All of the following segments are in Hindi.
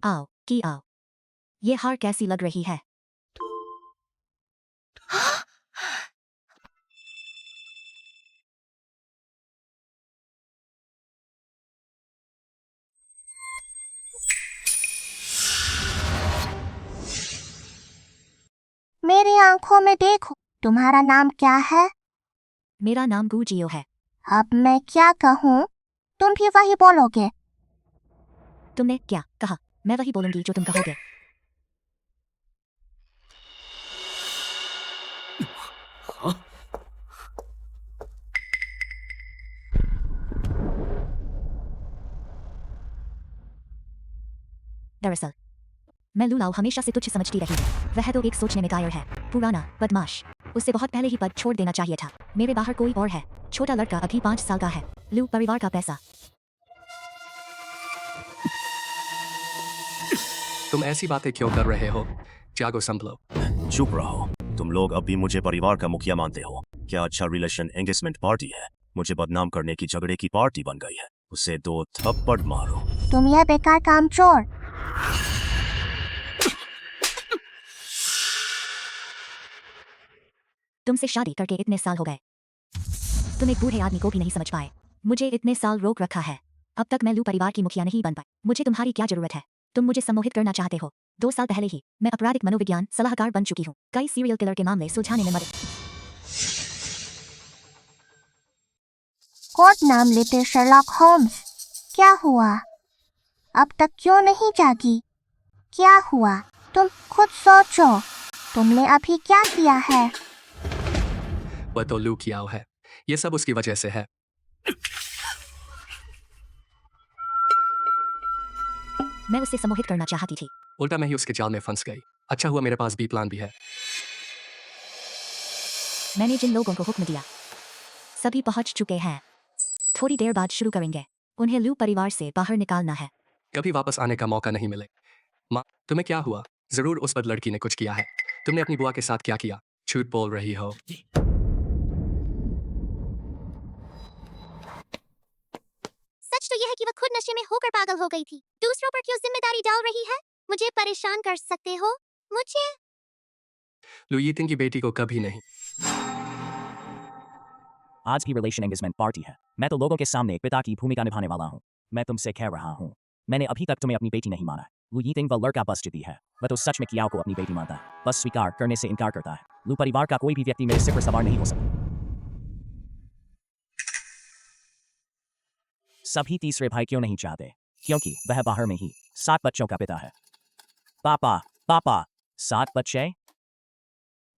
आओ की आओ। ये हार कैसी लग रही है? मेरी आंखों में देखो। तुम्हारा नाम क्या है? मेरा नाम गुजियो है। अब मैं क्या कहूँ? तुम भी वही बोलोगे। तुमने क्या कहा? मैं वही बोलूंगी जो तुम कहोगे। दरअसल मैं लूलाओ हमेशा से तुच्छ समझती रही हूँ। वह तो एक सोचने में कायर है, पुराना बदमाश। उसे बहुत पहले ही पद छोड़ देना चाहिए था। मेरे बाहर कोई और है। छोटा लड़का अभी 5 साल का है। लू परिवार का पैसा। तुम ऐसी बातें क्यों कर रहे हो? जागो संभलो। चुप रहो। तुम लोग अब भी मुझे परिवार का मुखिया मानते हो। क्या अच्छा रिलेशन एंगेजमेंट पार्टी है? मुझे बदनाम करने की झगड़े की पार्टी बन गई है। उसे 2 थप्पड़ मारो। तुम यह बेकार काम चोर। तुमसे शादी करके इतने साल हो गए, तुम एक बूढ़े आदमी को भी नहीं समझ पाए। मुझे इतने साल रोक रखा है। अब तक मैं लू परिवार की मुखिया नहीं बन पाई। मुझे तुम्हारी क्या जरूरत है? तुम मुझे सम्मोहित करना चाहते हो। 2 साल पहले ही मैं आपराधिक मनोविज्ञान सलाहकार बन चुकी हूँ। कई सीरियल किलर के मामले सुलझाने में मदद। कोड नाम लेते शर्लॉक होम्स। क्या हुआ? अब तक क्यों नहीं जागी? क्या हुआ? तुम खुद सोचो। तुमने अभी क्या किया है? वह तो लू किया है। ये सब उसकी वजह से है। मैं उसे सम्मोहित करना चाहती थी। उल्टा मैं ही उसके जाल में फंस गई। अच्छा हुआ मेरे पास बी प्लान भी है। मैंने जिन लोगों को हुक्म दिया सभी पहुंच चुके हैं। थोड़ी देर बाद शुरू करेंगे। उन्हें लू परिवार से बाहर निकालना है। कभी वापस आने का मौका नहीं मिले। माँ, तुम्हें क्या हुआ? जरूर उस बद लड़की ने कुछ किया है। तुमने अपनी बुआ के साथ क्या किया? झूठ बोल रही हो। सच तो यह है कि वह खुद नशे में होकर पागल हो गई थी। दूसरों पर क्यों जिम्मेदारी डाल रही है? मुझे परेशान कर सकते हो? मुझे लू यीटिंग की बेटी को कभी नहीं। आज की रिलेशन एंगेजमेंट पार्टी है। मैं तो लोगों के सामने एक पिता की भूमिका निभाने वाला हूँ। मैं तुमसे कह रहा हूँ, मैंने अभी तक तुम्हें अपनी बेटी नहीं माना। लू यीटिंग वह लड़का बस जिद्दी है। वह तो सच में कियाओ को अपनी बेटी मानता है, बस स्वीकार करने से इनकार करता है। लू परिवार का कोई भी व्यक्ति मेरे सिर पर सवार नहीं हो सकता। सभी तीसरे भाई क्यों नहीं चाहते? क्योंकि वह बाहर में ही 7 बच्चों का पिता है। पापा पापा 7 बच्चे?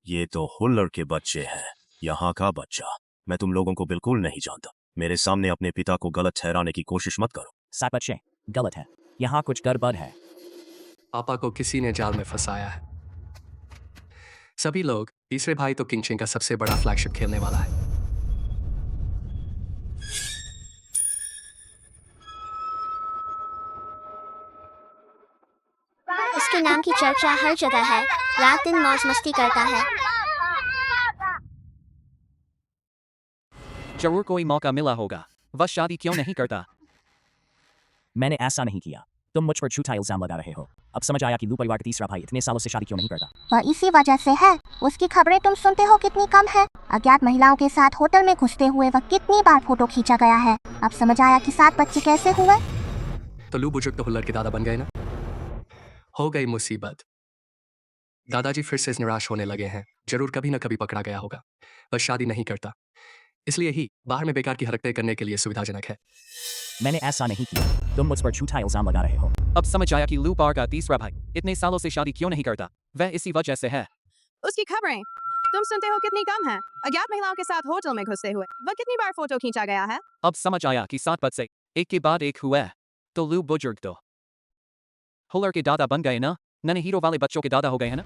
ये तो हुल्लर के बच्चे हैं। यहाँ का बच्चा। मैं तुम लोगों को बिल्कुल नहीं जानता। मेरे सामने अपने पिता को गलत ठहराने की कोशिश मत करो। 7 बच्चे गलत है। यहाँ कुछ गड़बड़ है। पापा को किसी ने जाल में फंसाया है। सभी लोग। तीसरे भाई तो किंगचिंग का सबसे बड़ा फ्लैगशिप खेलने वाला है। उसके नाम की चर्चा हर जगह है। रात दिन मौज मस्ती करता है। जरूर कोई मौका मिला होगा। वह शादी क्यों नहीं करता? मैंने ऐसा नहीं किया। तुम मुझ पर झूठा इल्जाम लगा रहे हो। अब समझ आया कि लू परिवार का तीसरा भाई इतने सालों से शादी क्यों नहीं करता। वह इसी वजह से है। उसकी खबरें तुम सुनते हो कितनी कम है। अज्ञात महिलाओं के साथ होटल में घुसते हुए वह कितनी बार फोटो खींचा गया है। अब समझ आया कि 7 बच्चे कैसे हुए। तो लू बुजुर्ग तो हुल्लर के दादा बन गए ना। हो गई मुसीबत। दादाजी फिर से निराश होने लगे हैं। जरूर कभी न कभी पकड़ा गया होगा। वह शादी नहीं करता, इसलिए ही बाहर में बेकार की हरकतें करने के लिए सुविधाजनक है। मैंने ऐसा नहीं किया। तुम मुझ पर झूठा इल्जाम लगा रहे हो। अब समझ आया कि लू पार का तीसरा भाई इतने सालों से शादी क्यों नहीं करता। वह इसी वजह से है। उसकी खबरें तुम सुनते हो कितनी कम है। अज्ञात महिलाओं के साथ होटल में घुसते हुए वह कितनी बार फोटो खींचा गया है। अब समझ आया कि 7 बच्चे एक के बाद एक हुए। तो लू बुजुर्ग तो हुल्लर के दादा बन गए ना। नन्हे हीरो वाले बच्चों के दादा हो गए हैं ना।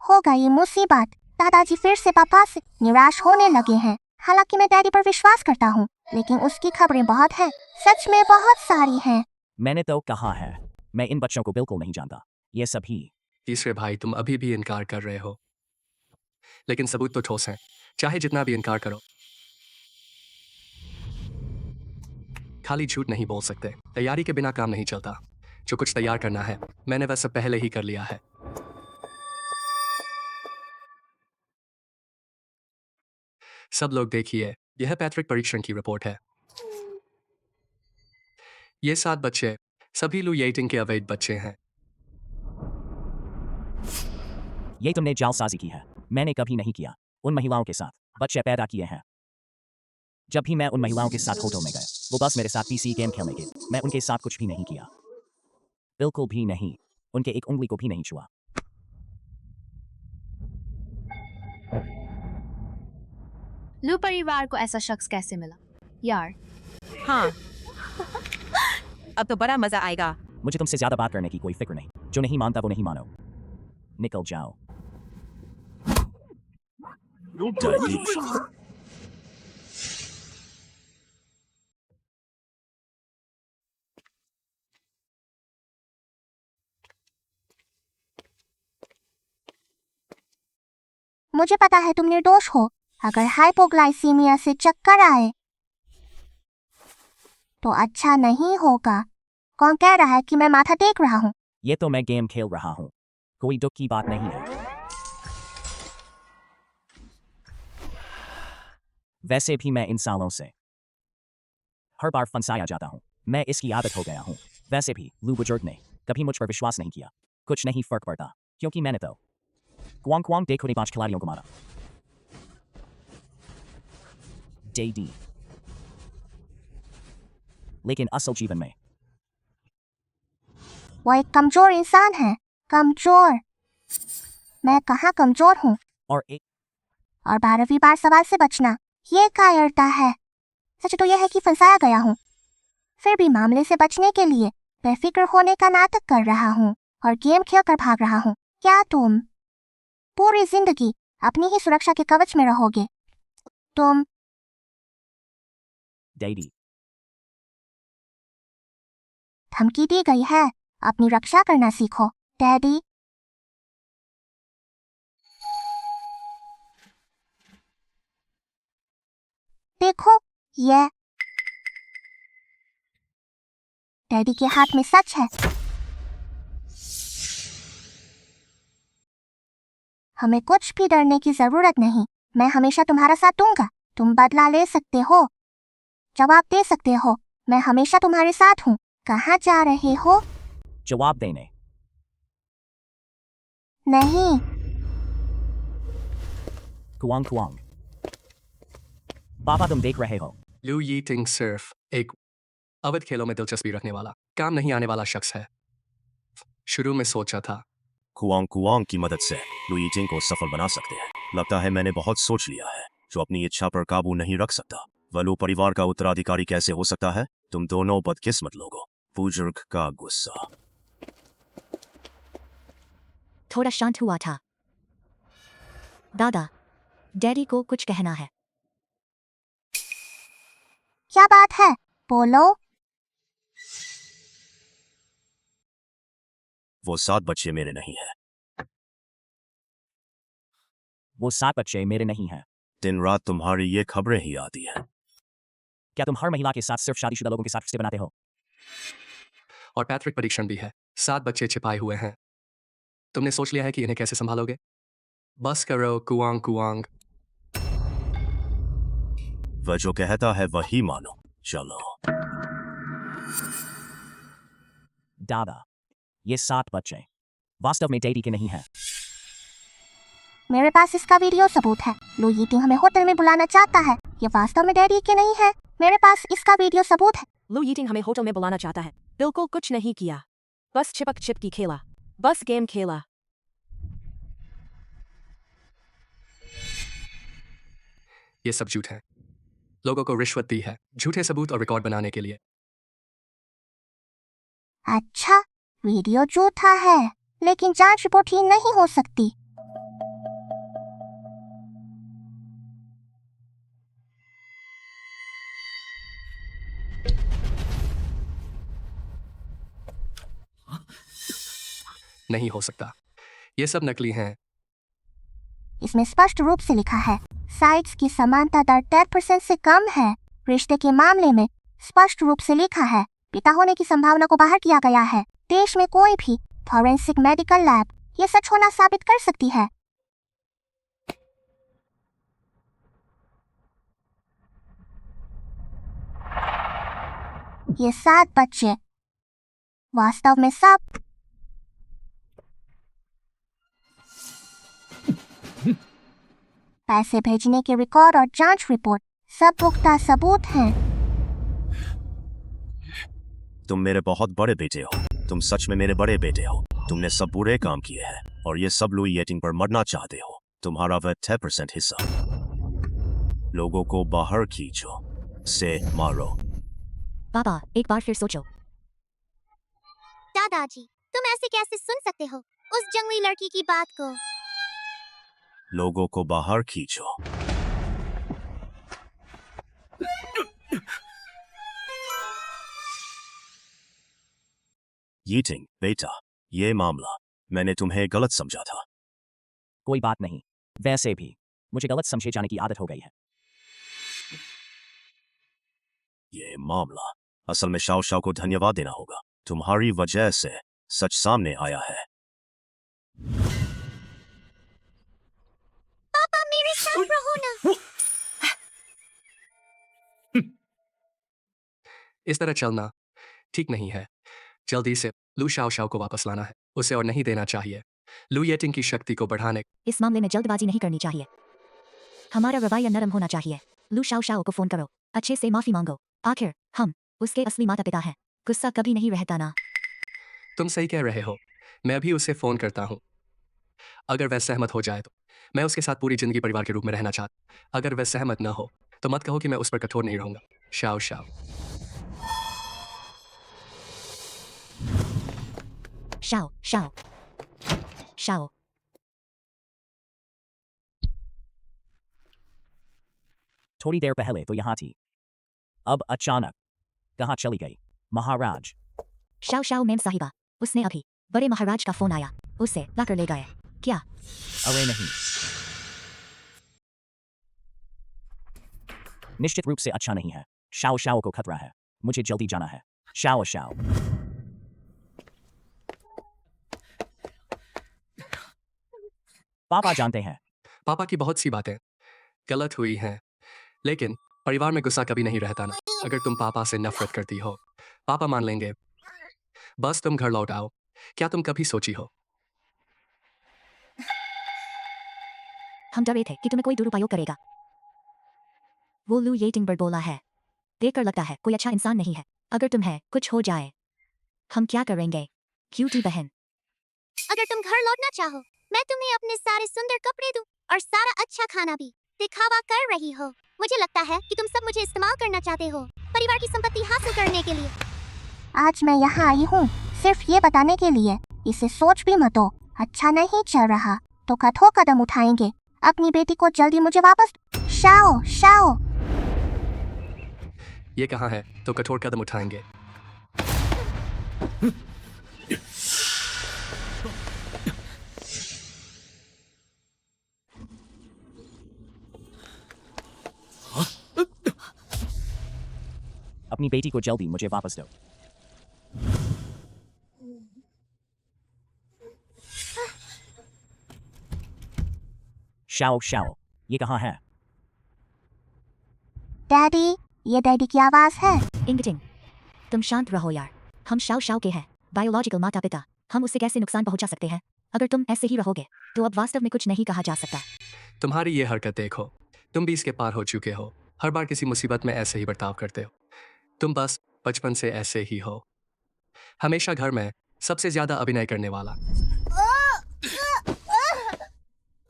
हो गई मुसीबत। दादाजी फिर से पापा से निराश होने लगे हैं। हालांकि मैं डैडी पर विश्वास करता हूँ, लेकिन उसकी खबरें बहुत हैं। सच में बहुत सारी हैं। मैंने तो कहा है, मैं इन बच्चों को बिल्कुल नहीं जानता। ये सभी। तीसरे भाई, तुम अभी भी इनकार कर रहे हो, लेकिन सबूत तो ठोस हैं। चाहे जितना भी इनकार करो। खाली झूठ नहीं बोल सकते। तैयारी के बिना काम नहीं चलता। जो कुछ तैयार करना है मैंने वह सब पहले ही कर लिया है। सब लोग देखिए, यह पैट्रिक परीक्षण की रिपोर्ट है। ये 7 बच्चे सभी लू येटिंग के अवैध बच्चे हैं। ये तुमने जालसाजी की है। मैंने कभी नहीं किया। उन महिलाओं के साथ बच्चे पैदा किए हैं। जब भी मैं उन महिलाओं के साथ होटल में गया, वो बस मेरे साथ पीसी गेम खेलने के। मैं उनके साथ कुछ भी नहीं किया, बिल्कुल भी नहीं। उनके एक उंगली को भी नहीं छुआ। लू परिवार को ऐसा शख्स कैसे मिला यार? हाँ अब तो बड़ा मजा आएगा। मुझे तुमसे ज्यादा बात करने की कोई फिक्र नहीं। जो नहीं मानता वो नहीं मानो। निकल जाओ। डैडी, मुझे पता है तुम निर्दोष हो। अगर हाइपोग्लाइसीमिया से चक्कर आए तो अच्छा नहीं होगा। कौन कह रहा है कि मैं माथा टेक रहा हूँ? ये तो मैं गेम खेल रहा हूँ, कोई दुख की बात नहीं है। वैसे भी मैं इन सालों से हर बार फंसाया जाता हूँ। मैं इसकी आदत हो गया हूँ। वैसे भी लू बुजुर्ग ने कभी मुझ पर विश्वास नहीं किया। कुछ नहीं फर्क पड़ता, क्योंकि मैंने तो क्वांग क्वांग देखो ने 5 खिलाड़ियों को मारा। डेडी, लेकिन असल जीवन में वो एक कमजोर इंसान है। कमजोर? मैं कहाँ कमजोर हूँ? और 12वीं बार सवाल से बचना, ये कायरता है। सच तो यह है कि फंसाया गया हूँ, फिर भी मामले से बचने के लिए बेफिक्र होने का नाटक कर रहा हूँ और गेम खेलकर भाग रहा हूँ। क्या तुम पूरी जिंदगी अपनी ही सुरक्षा के कवच में रहोगे? तुम डेडी, धमकी दी गई है, अपनी रक्षा करना सीखो। डैडी, देखो ये डैडी के हाथ में सच है। हमें कुछ भी डरने की जरूरत नहीं। मैं हमेशा तुम्हारा साथ दूंगा। तुम बदला ले सकते हो, जवाब दे सकते हो। मैं हमेशा तुम्हारे साथ हूँ। कहाँ जा रहे हो? जवाब देने नहीं। कुआंग कुआंग। पापा तुम देख रहे हो? लू येटिंग सिर्फ एक अवैध खेलों में दिलचस्पी रखने वाला, काम नहीं आने वाला शख्स है। शुरू में सोचा था कुआंग कुआंग की मदद से लू यीटिंग को सफल बना सकते हैं। लगता है मैंने बहुत सोच लिया है। जो अपनी इच्छा पर काबू नहीं रख सकता, वह लू परिवार का उत्तराधिकारी कैसे हो सकता है? तुम दोनों बदकिस्मत लोगों। बुजुर्ग का गुस्सा। थोड़ा शांत हुआ था। दादा, डैडी को कुछ कहना है। क्या बात है? बोलो। वो 7 बच्चे मेरे नहीं है। वो 7 बच्चे मेरे नहीं हैं। दिन रात तुम्हारी ये खबरें ही आती हैं। क्या तुम हर महिला के साथ सिर्फ शादीशुदा लोगों के साथ रिश्ते बनाते हो? और पैट्रिक परीक्षण भी है। 7 बच्चे छिपाए हुए हैं। तुमने सोच लिया है कि इन्हें कैसे संभालोगे? बस करो कुआंग कुआंग। वह जो कहता है वही मानो। चलो। दादा, ये 7 बच्चे वास्तव में डैडी के नहीं हैं। मेरे पास इसका वीडियो सबूत है। लू यीटिंग हमें होटल में बुलाना चाहता है। ये वास्तव में डैडी के नहीं है। मेरे पास इसका वीडियो सबूत है। लू यीटिंग हमें होटल में बुलाना चाहता है। बिल्कुल कुछ नहीं किया, बस चिपक चिपकी खेला, बस गेम खेला। ये सब झूठ है। लोगों को रिश्वत दी है झूठे सबूत और रिकॉर्ड बनाने के लिए। अच्छा, वीडियो झूठा है, लेकिन जांच रिपोर्ट ही नहीं हो सकती। नहीं हो सकता, ये सब नकली हैं। इसमें स्पष्ट रूप से लिखा है साइट्स की समानता दर 10% से कम है। रिश्ते के मामले में स्पष्ट रूप से लिखा है, पिता होने की संभावना को बाहर किया गया है। देश में कोई भी फॉरेंसिक मेडिकल लैब ये सच होना साबित कर सकती है। ये 7 बच्चे वास्तव में सब पैसे भेजने के रिकॉर्ड और जांच रिपोर्ट सब पुख्ता सबूत हैं। तुम मेरे बहुत बड़े बेटे हो। तुम सच में मेरे बड़े बेटे हो। तुमने सब बुरे काम किए हैं और ये सब लुई येटिंग पर मरना चाहते हो। तुम्हारा वह 10% हिस्सा लोगों को बाहर खींचो से मारो। पापा एक बार फिर सोचो। दादाजी, तुम ऐसे कैसे सुन सकते हो उस जंगली लड़की की बात को? लोगों को बाहर खींचो। यीटिंग बेटा, ये मामला मैंने तुम्हें गलत समझा था। कोई बात नहीं, वैसे भी मुझे गलत समझे जाने की आदत हो गई है। ये मामला असल में शाओ शाओ को धन्यवाद देना होगा। तुम्हारी वजह से सच सामने आया है। पापा मेरे साथ रहो ना। इस तरह चलना ठीक नहीं है। जल्दी से लू शाओ शाओ को वापस लाना है। उसे और नहीं देना चाहिए। लू येटिंग की शक्ति को बढ़ाने इस मामले में जल्दबाजी नहीं करनी चाहिए। हमारा रवैया नरम होना चाहिए। लू शाओ शाओ को फोन करो, अच्छे से माफी मांगो। आखिर हम उसके असली माता पिता हैं। गुस्सा कभी नहीं रहता ना। तुम सही कह रहे हो। मैं अभी उसे फोन करता हूँ। अगर वह सहमत हो जाए तो मैं उसके साथ पूरी जिंदगी परिवार के रूप में रहना चाहता। अगर वह सहमत न हो तो मत कहो कि मैं उस पर कठोर नहीं रहूंगा। Shao Shao. Shao Shao Shao. थोड़ी देर पहले तो यहाँ थी, अब अचानक कहाँ चली गई? महाराज। शाओ शाओ मेम साहिबा, उसने अभी बड़े महाराज का फोन आया, उसे लाकर ले गए। क्या? अरे नहीं, निश्चित रूप से अच्छा नहीं है। शाओ शाओ को खतरा है। मुझे जल्दी जाना है। Shao Shao. पापा जानते हैं। पापा की बहुत सी बातें गलत हुई हैं, लेकिन परिवार में गुस्सा कभी नहीं रहता ना। अगर तुम पापा से नफरत करती हो, पापा मान लेंगे। बस तुम घर लौट आओ। क्या तुम कभी सोची हो? हम डरे थे कि तुम्हें कोई दुरुपयोग करेगा। वो लू येटिंग बर्ड बोला है। देखकर लगता है कोई अच्छा इंसान नहीं है। अगर तुम्हें कुछ हो जाए, हम क्या करेंगे? क्यूटी बहन, अगर तुम घर लौटना चाहो, मैं तुम्हें अपने सारे सुंदर कपड़े दूं और सारा अच्छा खाना भी। दिखावा कर रही हो। मुझे लगता है कि तुम सब मुझे इस्तेमाल करना चाहते हो परिवार की संपत्ति हासिल करने के लिए। आज मैं यहाँ आई हूँ सिर्फ ये बताने के लिए, इसे सोच भी मत। अच्छा नहीं चल रहा तो कठोर कदम उठाएंगे। अपनी बेटी को जल्दी मुझे वापस। Shao Shao. ये कहाँ है तो कठोर कदम उठाएंगे। अपनी बेटी को जल्दी मुझे वापस दो। शाओ शाओ, ये कहाँ है? डैडी, ये डैडी की आवाज है। इंगटिंग, तुम शांत रहो यार। हम शाओ शाओ के हैं, बायोलॉजिकल माता पिता। हम उसे कैसे नुकसान पहुंचा सकते हैं? अगर तुम ऐसे ही रहोगे तो अब वास्तव में कुछ नहीं कहा जा सकता। तुम्हारी ये हरकत देखो, तुम भी इसके पार हो चुके हो। हर बार किसी मुसीबत में ऐसे ही बर्ताव करते हो। तुम बस बचपन से ऐसे ही हो। हमेशा घर में सबसे ज्यादा अभिनय करने वाला।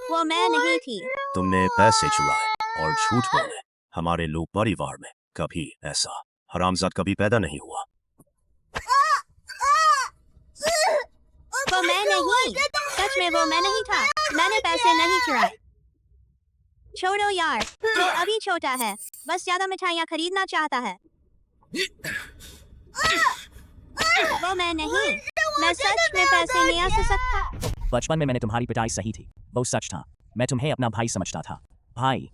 वो मैं नहीं थी। तुमने पैसे चुराए और झूठ बोले। हमारे लोग परिवार में कभी ऐसा हरामजाद कभी पैदा नहीं हुआ। वो मैं नहीं, सच में वो मैं नहीं था। मैंने पैसे नहीं चुराए। छोड़ो यार, वो अभी छोटा है, बस ज्यादा मिठाइयाँ खरीदना चाहता है। वो मैं नहीं, मैं सच में पैसे नहीं आ सकता। बचपन में मैंने तुम्हारी पिटाई सही थी, वो सच था। मैं तुम्हें अपना भाई समझता था। भाई,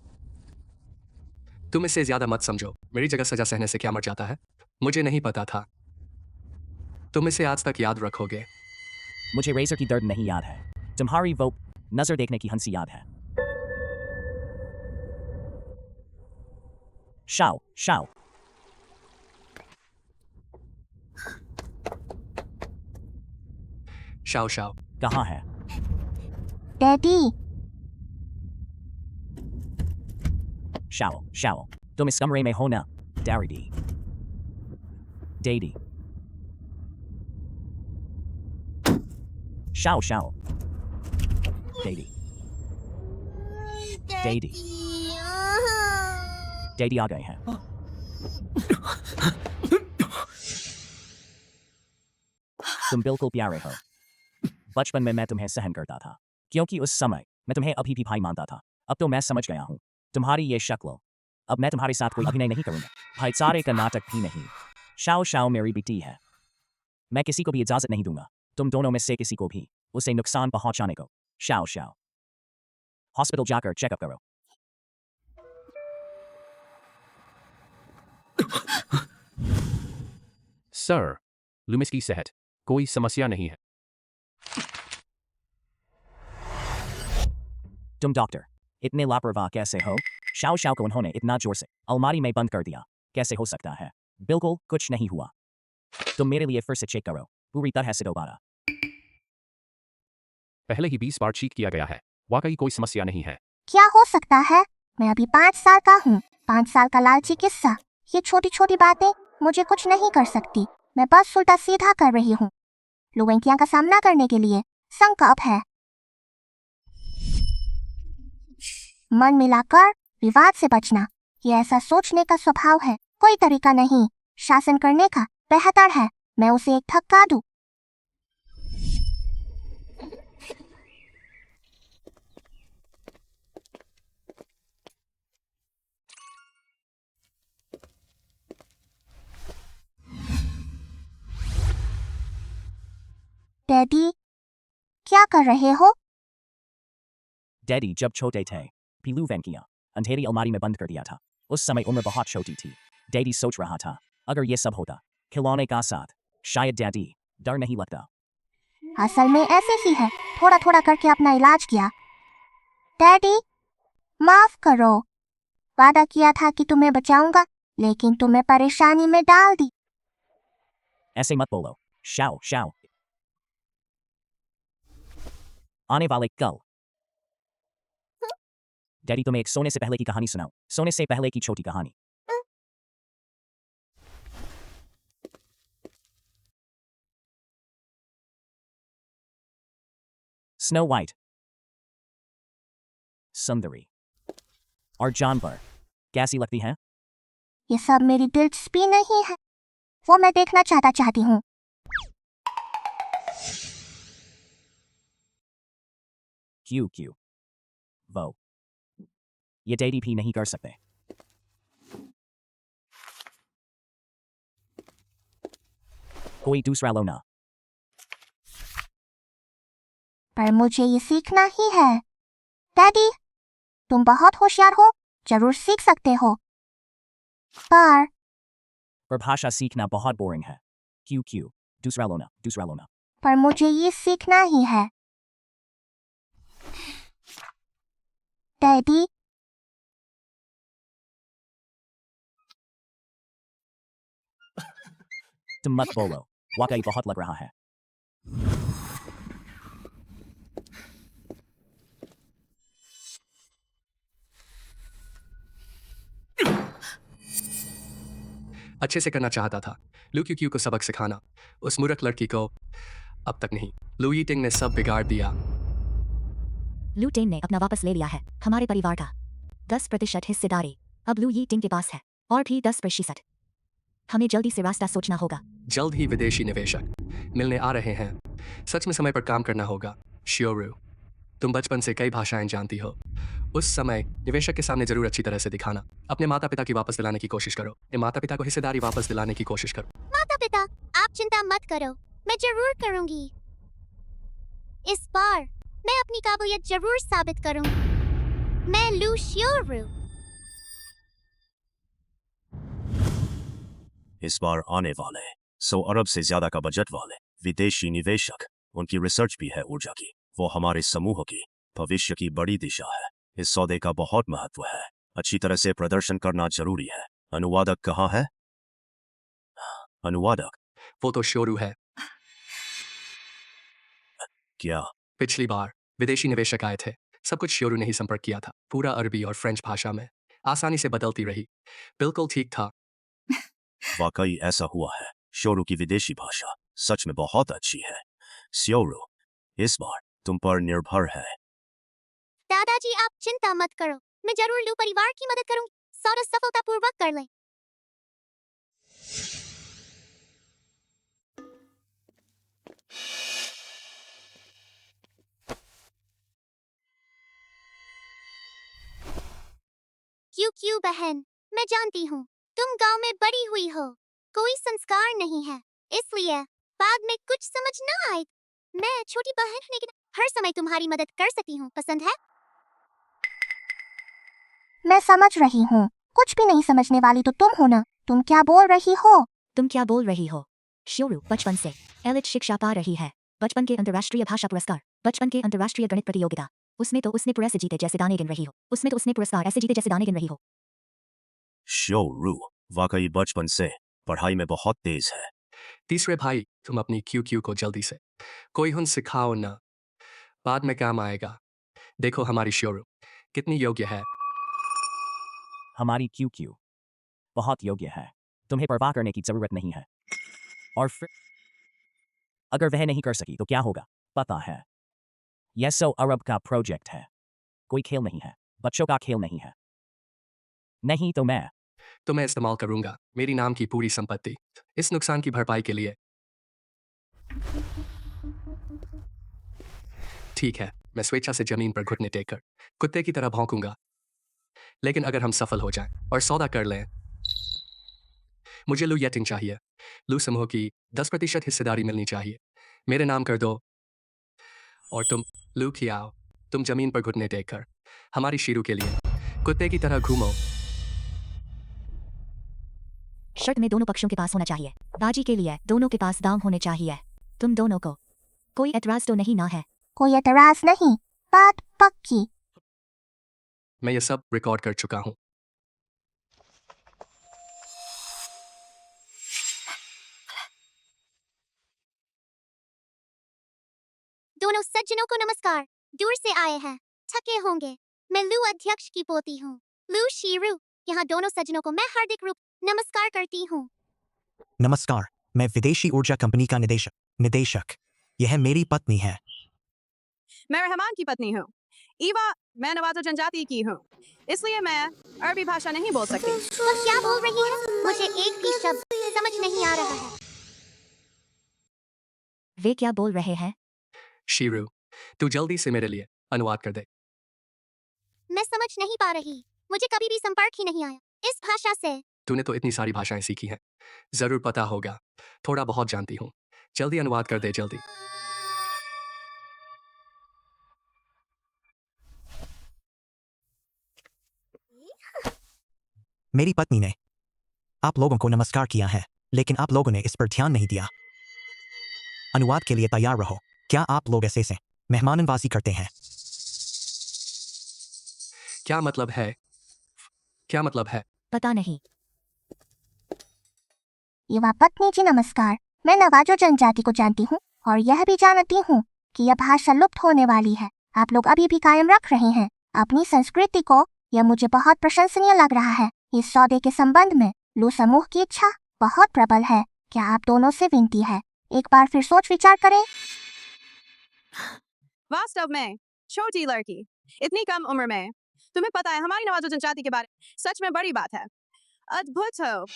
तुम इससे ज्यादा मत समझो। मेरी जगह सजा सहने से क्या मर जाता है? मुझे नहीं पता था। तुम इसे आज तक याद रखोगे। मुझे रेजर की दर्द नहीं याद है। तुम्हारी वो नजर देखने की हंसी याद है। Shao Shao Shao Shao. कहाँ है? डैडी, शाओ शाओ तुम इस कमरे में हो ना? डैडी डैडी शाओ शाओ डैडी डैडी डैडी आ गए हैं। तुम बिल्कुल प्यारे हो। बचपन में मैं तुम्हें सहन करता था क्योंकि उस समय मैं तुम्हें अभी भी भाई मानता था। अब तो मैं समझ गया हूँ तुम्हारी ये शक्ल। अब मैं तुम्हारे साथ कोई अभिनय नहीं करूंगा। भाईचारे का नाटक भी नहीं। शाओ शाओ मेरी बेटी है। मैं किसी को भी इजाजत नहीं दूंगा, तुम दोनों में से किसी को भी उसे नुकसान पहुंचाने को। शाओ शाओ हॉस्पिटल जाकर चेकअप करो। सर, लूमिस की सेहत कोई समस्या नहीं है। तुम डॉक्टर इतने लापरवाह कैसे हो? शाओ शाओ को उन्होंने इतना जोर से अलमारी में बंद कर दिया, कैसे हो सकता है? बिल्कुल कुछ नहीं हुआ। तुम मेरे लिए फिर से चेक करो, पूरी तरह से दोबारा। पहले ही 20 बार चेक किया गया है, वाकई कोई समस्या नहीं है। क्या हो सकता है? मैं अभी 5 साल का हूँ। 5 साल का लालची किस्सा। ये छोटी छोटी बातें मुझे कुछ नहीं कर सकती। मैं बस उल्टा सीधा कर रही हूँ। लुवेंकिया का सामना करने के लिए संकल्प है। मन मिलाकर विवाद से बचना, ये ऐसा सोचने का स्वभाव है। कोई तरीका नहीं शासन करने का। बेहतर है मैं उसे एक धक्का दूं। डैडी, क्या कर रहे हो? डैडी जब छोटे थे पीलू वेंकिया अंधेरी अलमारी में बंद कर दिया था। उस समय उम्र बहुत छोटी थी। डैडी सोच रहा था अगर ये सब होता खिलौने का साथ, शायद डैडी डर नहीं लगता। असल में ऐसे ही है, थोड़ा थोड़ा करके अपना इलाज किया। डैडी, माफ करो। वादा किया था कि तुम्हें बचाऊंगा, लेकिन तुम्हें परेशानी में डाल दी। ऐसे मत बोलो। शाओ शाओ आने वाले कल डैडी तुम्हें एक सोने से पहले की कहानी सुनाओ। सोने से पहले की छोटी कहानी। स्नो वाइट सुंदरी और जानवर कैसी लगती है? ये सब मेरी दिलचस्पी नहीं है। वो मैं देखना चाहती हूँ। क्यों क्यों वो ये डैडी भी नहीं कर सकते। कोई दूसरा लो ना। पर मुझे ये सीखना ही है। डैडी, तुम बहुत होशियार हो, जरूर सीख सकते हो। पर भाषा सीखना बहुत बोरिंग है। क्यों क्यों दूसरा लो ना। पर मुझे ये सीखना ही है। डैडी, तुम मत बोलो, वाकई बहुत लग रहा है। अच्छे से करना चाहता था। लू क्यू क्यू को सबक सिखाना, उस मूर्ख लड़की को अब तक नहीं। लू यीटिंग ने सब बिगाड़ दिया। लू टेंग ने अपना वापस ले लिया है हमारे परिवार का 10% हिस्सेदारी अब लू यीटिंग के पास है, और भी 10%। हमें जल्दी से रास्ता सोचना होगा। जल्द ही विदेशी निवेशक मिलने आ रहे हैं। सच में समय पर काम करना होगा। श्योरू, तुम बचपन से कई भाषाएं जानती हो। उस समय निवेशक के सामने जरूर अच्छी तरह से दिखाना। अपने माता पिता की वापस दिलाने की कोशिश करो। अपने माता पिता को हिस्सेदारी वापस दिलाने की कोशिश करो। माता पिता, आप चिंता मत करो, मैं जरूर करूंगी। इस बार मैं अपनी काबिलियत जरूर साबित करूंगी। मैं लू श्योरू। इस बार आने वाले 100 अरब से ज्यादा का बजट वाले विदेशी निवेशक, उनकी रिसर्च भी है ऊर्जा की। वो हमारे समूह की भविष्य की बड़ी दिशा है। इस सौदे का बहुत महत्व है। अच्छी तरह से प्रदर्शन करना जरूरी है। अनुवादक कहाँ है? अनुवादक? वो तो शोरू है। क्या? पिछली बार विदेशी निवेशक आए थे, सब कुछ शोरू ने ही संपर्क किया था। पूरा अरबी और फ्रेंच भाषा में आसानी से बदलती रही। बिल्कुल ठीक था। वाकई ऐसा हुआ है। शोरू की विदेशी भाषा सच में बहुत अच्छी है। श्योरू, इस बार तुम पर निर्भर है। दादाजी आप चिंता मत करो, मैं जरूर लू परिवार की मदद करूंगी। सौदा सफलतापूर्वक कर लें। क्यों बहन, मैं जानती हूँ तुम गांव में बड़ी हुई हो, कोई संस्कार नहीं है, इसलिए बाद में कुछ समझ ना आए। मैं छोटी बहन होने के नाते हर समय तुम्हारी मदद कर सकती हूँ, पसंद है? मैं समझ रही हूँ, कुछ भी नहीं समझने वाली तो तुम हो ना। तुम क्या बोल रही हो? तुम क्या बोल रही हो? शोरू बचपन से एलिट शिक्षा पा रही है। बचपन के अंतर्राष्ट्रीय भाषा पुरस्कार, बचपन के अंतर्राष्ट्रीय गणित प्रतियोगिता। उसमें तो उसने पुरस्कार जीते जैसे दाने गिन रही हो। उसमें तो उसने पुरस्कार ऐसे जीते जैसे दाने गिन रही हो। श्योरू वाकई बचपन से पढ़ाई में बहुत तेज है। तीसरे भाई, तुम अपनी क्यू को जल्दी से कोई हुन सिखाओ ना, बाद में काम आएगा। देखो हमारी शोरू कितनी योग्य है। हमारी क्यू बहुत योग्य है। तुम्हें परवाह करने की जरूरत नहीं है। और फिर अगर वह नहीं कर सकी तो क्या होगा पता है? यह 100 अरब का प्रोजेक्ट है, कोई खेल नहीं है, बच्चों का खेल नहीं है। नहीं तो मैं तो मैं इस्तेमाल करूंगा मेरी नाम की पूरी संपत्ति इस नुकसान की भरपाई के लिए। ठीक है, मैं स्वेच्छा से जमीन पर घुटने टेककर कुत्ते की तरह भौंकूंगा। लेकिन अगर हम सफल हो जाएं और सौदा कर लें, मुझे लू येटिंग चाहिए। लू समूह की 10% हिस्सेदारी मिलनी चाहिए। मेरे नाम कर दो। और तुम लू खियाओ, तुम जमीन पर घुटने टेककर हमारी शीरू के लिए कुत्ते की तरह घूमो। शर्त में दोनों पक्षों के पास होना चाहिए। बाजी के लिए दोनों के पास दाम होने चाहिए। तुम दोनों को कोई एतराज तो नहीं ना है? कोई एतराज नहीं, बात पक्की। मैं ये सब रिकॉर्ड कर चुका हूँ। दोनों सज्जनों को नमस्कार। दूर से आए हैं, थके होंगे। मैं लू अध्यक्ष की पोती हूँ, लू शीरू। यहाँ दोनों सज्जनों को मैं हार्दिक रूप नमस्कार करती हूँ। नमस्कार, मैं विदेशी ऊर्जा कंपनी का निदेशक। यह मेरी पत्नी है। मैं रहमान की पत्नी हूँ, ईवा। मैं नवाजो जनजाति की हूँ, इसलिए मैं अरबी भाषा नहीं बोल सकती। वो क्या बोल रही है? मुझे एक भी शब्द समझ नहीं आ रहा है। वे क्या बोल रहे हैं? शीरू, तू जल्दी से मेरे लिए अनुवाद कर दे। मैं समझ नहीं पा रही, मुझे कभी भी संपर्क ही नहीं आया इस भाषा से। तूने तो इतनी सारी भाषाएं सीखी हैं, जरूर पता होगा। थोड़ा बहुत जानती हूँ। जल्दी अनुवाद कर दे, जल्दी। मेरी पत्नी ने आप लोगों को नमस्कार किया है, लेकिन आप लोगों ने इस पर ध्यान नहीं दिया। अनुवाद के लिए तैयार रहो। क्या आप लोग ऐसे से मेहमाननवाजी करते हैं? क्या मतलब है? क्या मतलब है? पता नहीं। युवा पत्नी जी नमस्कार। मैं नवाजो जनजाति को जानती हूँ और यह भी जानती हूँ कि यह भाषा लुप्त होने वाली है। आप लोग अभी भी कायम रख रहे हैं अपनी संस्कृति को। यह मुझे बहुत प्रशंसनीय लग रहा है। इस सौदे के संबंध में लू समूह की इच्छा बहुत प्रबल है। क्या आप दोनों से विनती है, एक बार फिर सोच विचार करें। वास्तव में छोटी लड़की इतनी कम उम्र में, तुम्हें पता है हमारी नवाजो जनजाति के बारे में सच में बड़ी बात है। अद्भुत हो।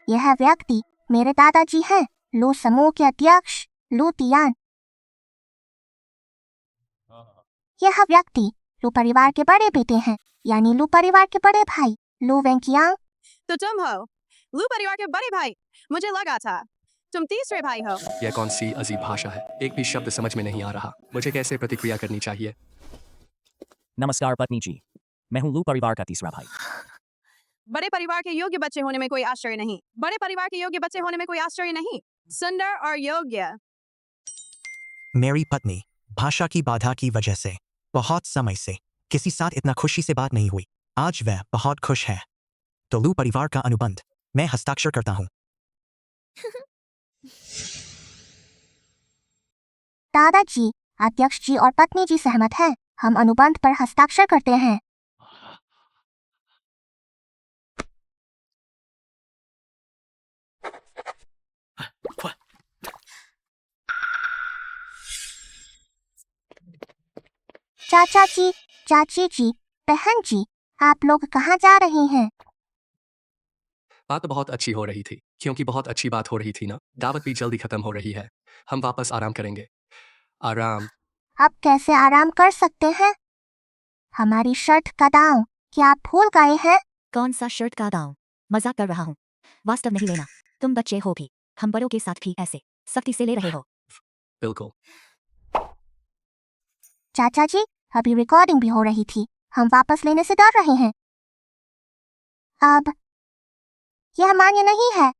यह व्यक्ति मेरे दादाजी हैं, लू समूह के अध्यक्ष लू तियान। यह व्यक्ति लू परिवार के बड़े बेटे हैं, यानी लू परिवार के बड़े भाई लू वेंकियांग। तो तुम हो लू परिवार के बड़े भाई। मुझे लगा था तुम तीसरे भाई हो। यह कौन सी अजीब भाषा है? एक भी शब्द समझ में नहीं आ रहा। मुझे कैसे प्रतिक्रिया करनी चाहिए? नमस्कार पत्नी जी, मैं हूँ लू परिवार का तीसरा भाई। बड़े परिवार के योग्य बच्चे होने में कोई आश्चर्य नहीं। बड़े परिवार के योग्य बच्चे होने में कोई आश्चर्य नहीं। सुंदर और योग्य। मेरी पत्नी भाषा की बाधा की वजह से बहुत समय से किसी साथ इतना खुशी से बात नहीं हुई। आज वह बहुत खुश है। तो लू परिवार का अनुबंध मैं हस्ताक्षर करता हूँ। दादाजी, अध्यक्ष जी और पत्नी जी सहमत हैं। हम अनुबंध पर हस्ताक्षर करते हैं। चाचा जी, चाची जी, बहन जी, आप लोग कहाँ जा रही हैं? बात तो बहुत अच्छी हो रही थी, क्योंकि बहुत अच्छी बात हो रही थी ना। दावत भी जल्दी खत्म हो रही है। हम वापस आराम करेंगे। आराम। अब कैसे आराम कर सकते हैं? हमारी शर्ट का दांव क्या आप भूल गए हैं? कौन सा शर्ट का दांव? मजाक कर रहा हूँ। वास्तव नहीं लेना। तुम बच्चे हो भी, हम बड़ों के साथ भी ऐसे सख्ती से ले रहे हो। बिल्कुल। चाचा जी, अभी रिकॉर्डिंग भी हो रही थी। हम वापस लेने से डर रहे हैं। अब यह मान्य नहीं है।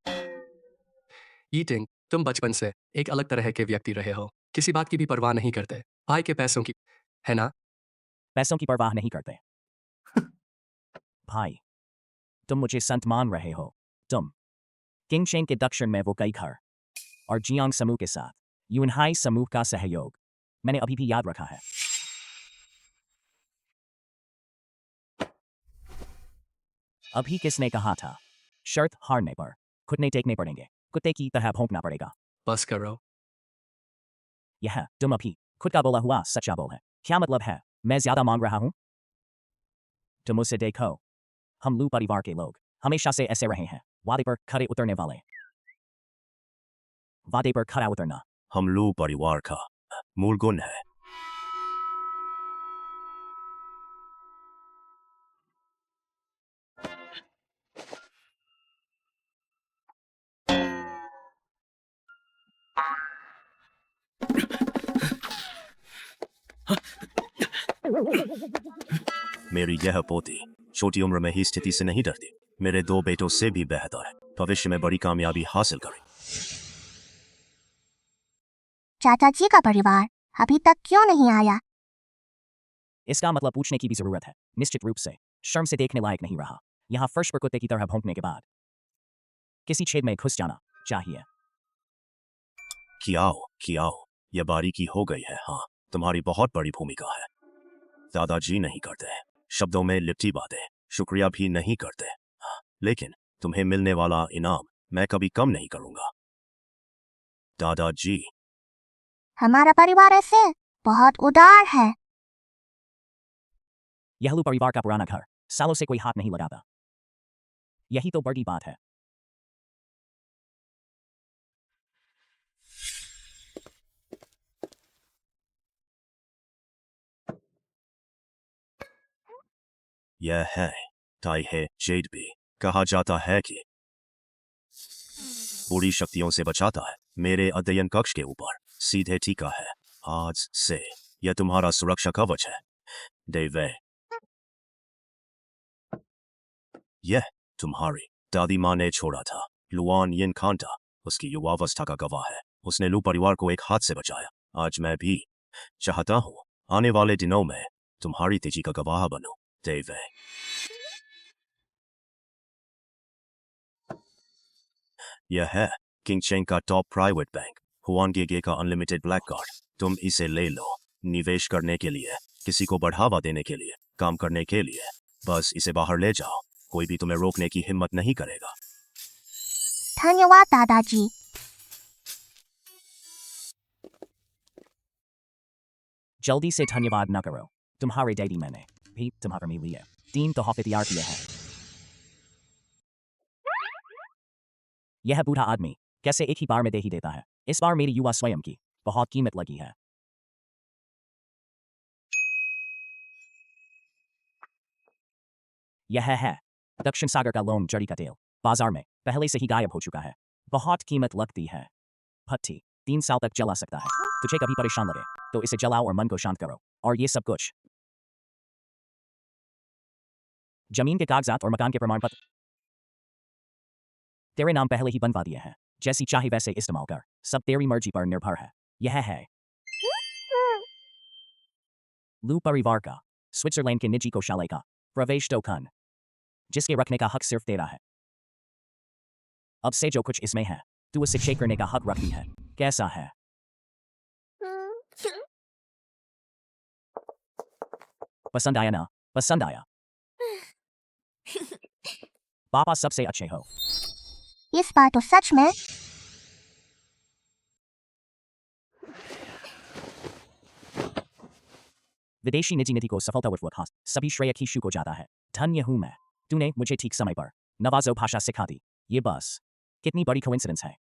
ईटिंग, तुम बचपन से एक अलग तरह के व्यक्ति रहे हो। किसी बात की भी परवाह नहीं करते। भाई के पैसों की, है ना? पैसों की परवाह नहीं करते। भाई, तुम मुझे संत मान रहे हो। तुम किंगशेन के दक्षिण में वो कई घर और जियांग समूह के साथ यूनहाई समूह का सहयोग मैंने अभी भी याद रखा है। अभी किसने कहा था? शर्त हारने पर घुटने टेकने पड़ेंगे। कुत्ते की तरह भौंकना पड़ेगा। बस करो। यह तुम अभी खुद का बोला हुआ सच्चा बोल है। क्या मतलब है? मैं ज्यादा मांग रहा हूं? तुम मुझसे देखो, हम लू परिवार के लोग हमेशा से ऐसे रहे हैं। वादे पर खड़े उतरने वाले। वादे पर खड़ा उतरना हम लू परिवार का मूल गुण है। मेरी यह पोती छोटी उम्र में ही स्थिति से नहीं डरती। मेरे 2 बेटों से भी बेहतर है। भविष्य में बड़ी कामयाबी हासिल करें। चाचा जी का परिवार अभी तक क्यों नहीं आया? इसका मतलब पूछने की भी जरूरत है। निश्चित रूप से शर्म से देखने लायक नहीं रहा। यहां फर्श पर कुत्ते की तरह भौंकने के बाद किसी छेद में घुस जाना चाहिए। खियाओ, यह बारीकी हो गई है। हाँ, तुम्हारी बहुत बड़ी भूमिका है। दादाजी नहीं करते शब्दों में लिपटी बातें, शुक्रिया भी नहीं करते। हाँ, लेकिन तुम्हें मिलने वाला इनाम मैं कभी कम नहीं करूंगा। दादाजी, हमारा परिवार ऐसे बहुत उदार है। यह लू परिवार का पुराना घर, सालों से कोई हाथ नहीं लगाता। यही तो बड़ी बात है। यह है ताइहे जेड भी। कहा जाता है कि बुरी शक्तियों से बचाता है। मेरे अध्ययन कक्ष के ऊपर सीधे टीका है। आज से यह तुम्हारा सुरक्षा कवच है। देवे, यह तुम्हारी दादी माँ ने छोड़ा था। लुआन यिन खांटा उसकी युवावस्था का गवाह है। उसने लू परिवार को एक हाथ से बचाया। आज मैं भी चाहता हूँ आने वाले दिनों में तुम्हारी तेजी का गवाह बनूं। देवे, यह है किंगचेंग का टॉप प्राइवेट बैंक, हुआनगे का अनलिमिटेड ब्लैक कार्ड। तुम इसे ले लो। निवेश करने के लिए, किसी को बढ़ावा देने के लिए, काम करने के लिए। बस इसे बाहर ले जाओ। कोई भी तुम्हें रोकने की हिम्मत नहीं करेगा। धन्यवाद दादाजी। जल्दी से धन्यवाद न करो। तुम्हारे डैडी मैंने भी तुम्हारे लिए 3 तोहफे तैयार किए हैं। यह बूढ़ा आदमी कैसे एक ही बार में दे ही देता है। इस बार मेरी युवा स्वयं की बहुत कीमत लगी है। यह है दक्षिण सागर का लोन जड़ी का तेल। बाजार में पहले से ही गायब हो चुका है। बहुत कीमत लगती है। भट्टी 3 साल तक जला सकता है। तुझे कभी परेशान लगे तो इसे जलाओ और मन को शांत करो। और ये सब कुछ जमीन के कागजात और मकान के प्रमाण पत्र तेरे नाम पहले ही बनवा दिए हैं, जैसी चाहे वैसे इस्तेमाल कर, सब तेरी मर्जी पर निर्भर है। यह है लू परिवार का स्विट्जरलैंड के निजी कोषालय का प्रवेश टोकन, जिसके रखने का हक सिर्फ तेरा है। अब से जो कुछ इसमें है, तू उसे चेक करने का हक रखती है। कैसा है? पसंद आया ना? पसंद आया? पापा सबसे अच्छे हो। इस बार तो सच में विदेशी निजी नीति को सफलतापूर्वक हासिल, सभी श्रेय कीशु को जाता है। धन्य हूं मैं, तूने मुझे ठीक समय पर नवाजो भाषा सिखा दी। ये बस कितनी बड़ी कोइंसिडेंस है।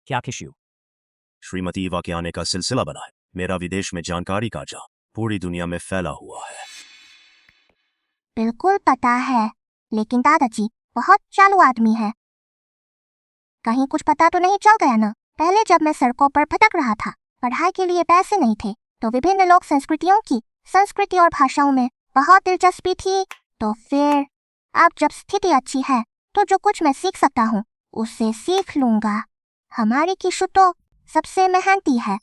क्या किशु? श्रीमती ईवा के आने का सिलसिला बना है। मेरा विदेश में जानकारी का जा पूरी दुनिया में फैला हुआ है। बिल्कुल पता है, लेकिन दादाजी बहुत चालू आदमी है। कहीं कुछ पता तो नहीं चल गया ना? पहले जब मैं सड़कों पर भटक रहा था, पढ़ाई के लिए पैसे नहीं थे, तो विभिन्न लोक संस्कृतियों की संस्कृति और भाषाओं में बहुत दिलचस्पी थी। तो फिर अब जब स्थिति अच्छी है, तो जो कुछ मैं सीख सकता हूँ उसे सीख लूंगा। हमारी किशु तो सबसे मेहनती है।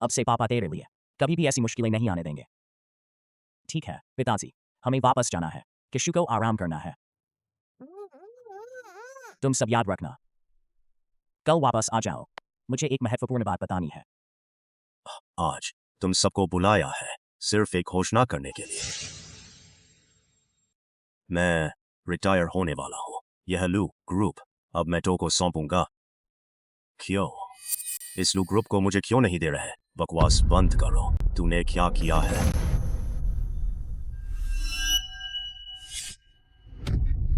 अब से पापा तेरे लिए कभी भी ऐसी मुश्किलें नहीं आने देंगे। ठीक है पिताजी, हमें वापस जाना है। किशु को आराम करना है। तुम सब याद रखना, कल वापस आ जाओ। मुझे एक महत्वपूर्ण बात बतानी है। आज तुम सबको बुलाया है सिर्फ एक घोषणा करने के लिए। मैं रिटायर होने वाला हूँ। यह लू ग्रुप अब मैं टो को सौंपूंगा। क्यों? इस लू ग्रुप को मुझे क्यों नहीं दे रहे? बकवास बंद करो। तूने क्या किया है?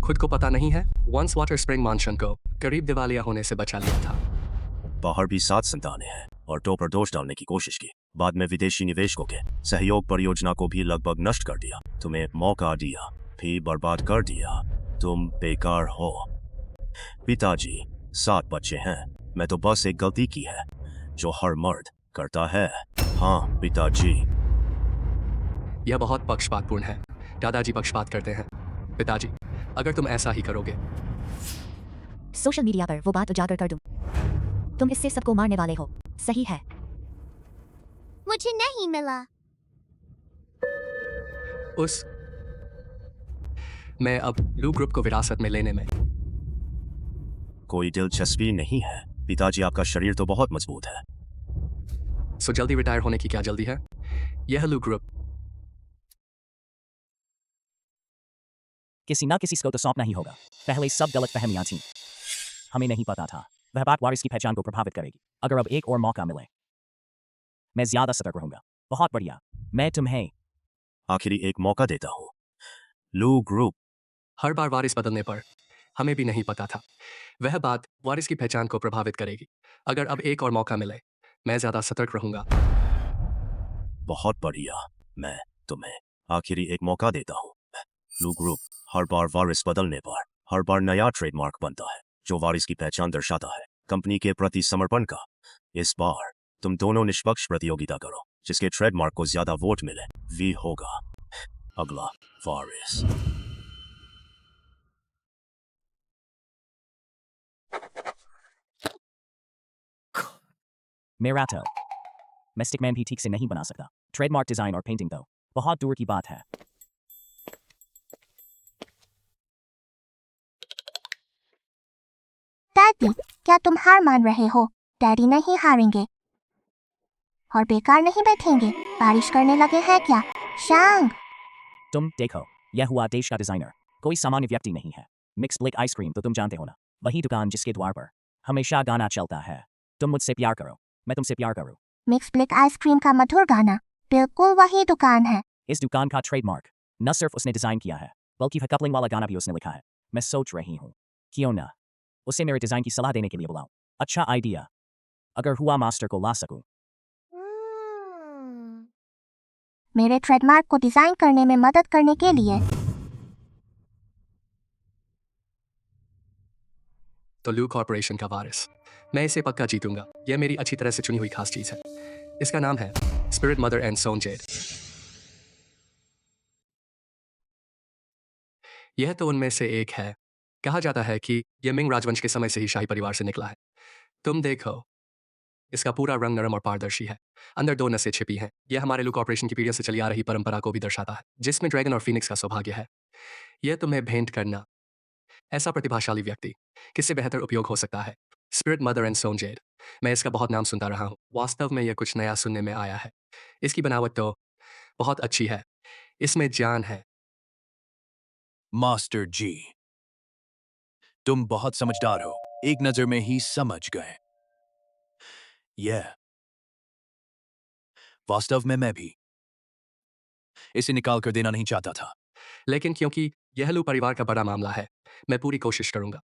खुद को पता नहीं है? वंस वाटर स्प्रिंग मानशन को करीब दिवालिया होने से बचा लिया था। बाहर भी 7 संतानें हैं और टो पर दोष डालने की कोशिश की। बाद में विदेशी निवेशकों के सहयोग परियोजना को भी लगभग नष्ट कर दिया। तुम्हें मौका दिया, भी बर्बाद कर दिया। तुम बेकार हो। पिताजी 7 बच्चे हैं। मैं तो बस एक गलती की है जो हर मर्द करता है। हाँ पिताजी। यह बहुत पक्षपातपूर्ण है। दादाजी पक्षपात करते हैं। पिताजी, अगर तुम ऐसा ही करोगे। सोशल मीडिया पर वो बात उजागर कर दूं। तुम इससे सबको मारने वाले हो, सही है? मुझे नहीं मिला। मैं अब लू ग्रुप को विरासत में लेने में कोई दिलचस्पी नहीं है। पिताजी आपका शरीर तो बहुत मजबूत है। सो जल्दी रिटायर होने की क्या जल्दी है? यह लू ग्रुप किसी ना किसी को तो सौंपना ही होगा। पहले सब गलत फहमियां थीं। हमें नहीं पता था वह बात वारिस की पहचान को प्रभावित करेगी। अगर अब एक और मौका मिले, मैं ज्यादा सतर्क रहूंगा। बहुत बढ़िया, मैं तुम्हें आखिरी एक मौका देता हूँ। लू ग्रुप हर बार वारिस बदलने पर हमें भी नहीं पता था वह बात वारिस की पहचान को प्रभावित करेगी। अगर अब एक और मौका मिले, मैं ज्यादा सतर्क रहूंगा। बहुत बढ़िया, मैं तुम्हें आखिरी एक मौका देता हूँ। लू ग्रुप हर बार वारिस बदलने पर हर बार नया ट्रेडमार्क बनता है जो वारिस की पहचान दर्शाता है, कंपनी के प्रति समर्पण का। इस बार तुम दोनों निष्पक्ष प्रतियोगिता करो। जिसके ट्रेडमार्क को ज्यादा वोट मिले वी होगा अगला वारिस। मेरा तो मिस्टिक मैन भी ठीक से नहीं बना सकता। ट्रेडमार्क डिजाइन और पेंटिंग तो बहुत दूर की बात है। डैडी, क्या तुम हार मान रहे हो? डैडी नहीं हारेंगे और बेकार नहीं बैठेंगे। बारिश करने लगे हैं क्या? शांग, तुम देखो, यह हुआ देश का डिजाइनर, कोई सामान्य व्यक्ति नहीं है। मिक्स ब्लिक आइसक्रीम तो तुम जानते हो ना, वही दुकान जिसके द्वार पर हमेशा गाना चलता है, तुम मुझसे प्यार करो, मैं तुमसे प्यार करूं। मिक्स ब्लिक आइसक्रीम का मधुर गाना बिल्कुल वही दुकान है। इस दुकान का ट्रेडमार्क न सिर्फ उसने डिजाइन किया है, बल्कि वह कपलिंग वाला गाना भी उसने लिखा है। मैं सोच रही हूँ क्यों ना उसे मेरे डिजाइन की सलाह देने के लिए बुलाऊं। अच्छा आइडिया। अगर हुआ मास्टर को ला सकूं। मेरे ट्रेडमार्क को डिजाइन करने में मदद करने के लिए। तो लू कॉर्पोरेशन का वारिस, मैं इसे पक्का जीतूंगा। यह मेरी अच्छी तरह से चुनी हुई खास चीज है। इसका नाम है स्पिरिट मदर एंड सोनजेड। यह तो उनमें से एक है। कहा जाता है कि यह मिंग राजवंश के समय से ही शाही परिवार से निकला है। तुम देखो, इसका पूरा रंग नरम और पारदर्शी है। अंदर 2 नसें छिपी हैं। यह हमारे लू कॉर्पोरेशन की पीढ़ियों से चली आ रही परंपरा को भी दर्शाता है, जिसमें ड्रैगन और फीनिक्स का सौभाग्य है। यह तुम्हें भेंट करना, ऐसा प्रतिभाशाली व्यक्ति किससे बेहतर उपयोग हो सकता है? स्पिरिट मदर एंड सोनजेड। मैं इसका बहुत नाम सुनता रहा हूँ। वास्तव में यह कुछ नया सुनने में आया है। इसकी बनावट तो बहुत अच्छी है। इसमें जान है। मास्टर जी, तुम बहुत समझदार हो। एक नजर में ही समझ गए। यह वास्तव में मैं भी इसे निकाल कर देना नहीं चाहता था। लेकिन क्योंकि यह लू परिवार का बड़ा मामला है, मैं पूरी कोशिश करूंगा।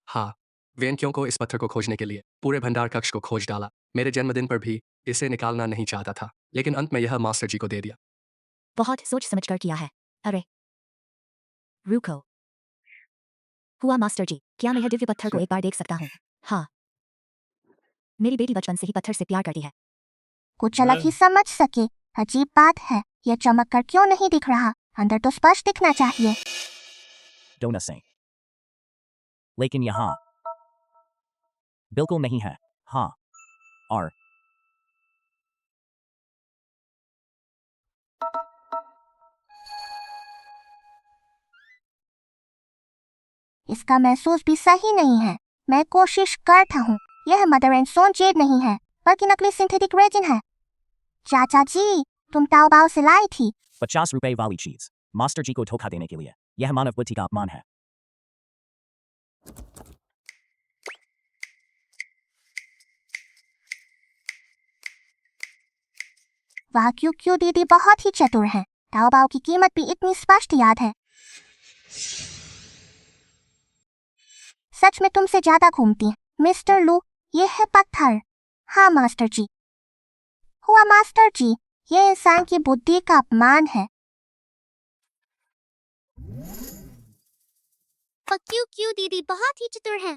हाँ, वेनक्यों को इस पत्थर को खोजने के लिए पूरे भंडार कक्ष को खोज डाला। मेरे जन्मदिन पर भी इसे निकालना नहीं चाहता था, लेकिन अंत में यह मास्टर जी को दे दिया। बहुत सोच समझ कर किया है। अरे रुको, हुआ मास्टर जी, क्या मैं यह दिव्य पत्थर को एक बार देख सकता हूँ? हाँ, मेरी बेटी बचपन से ही पत्थर से प्यार करती है। कुछ अलग ही समझ सके। अजीब बात है, यह चमक कर क्यों नहीं दिख रहा? अंदर तो स्पष्ट दिखना चाहिए। डोना सिंह, लेकिन यहाँ बिल्कुल नहीं है। हाँ, और इसका महसूस भी सही नहीं है। मैं कोशिश करता हूँ। यह मदर एंड सोनजेड नहीं है, बल्कि नकली सिंथेटिक रेजिन है। चाचा जी, तुम ताओबाओ से लाई थी। 50 रुपए वाली चीज मास्टर जी को धोखा देने के लिए। यह मानव बुद्धि का अपमान है। वाह, क्यों दीदी बहुत ही चतुर है। ताओबाओ की कीमत भी इतनी स्पष्ट याद है। सच में तुमसे ज्यादा घूमती है मिस्टर लू। यह है पत्थर। हाँ मास्टर जी। हुआ मास्टर जी, यह इंसान की बुद्धि का अपमान है। और क्यों दीदी बहुत ही चतुर हैं।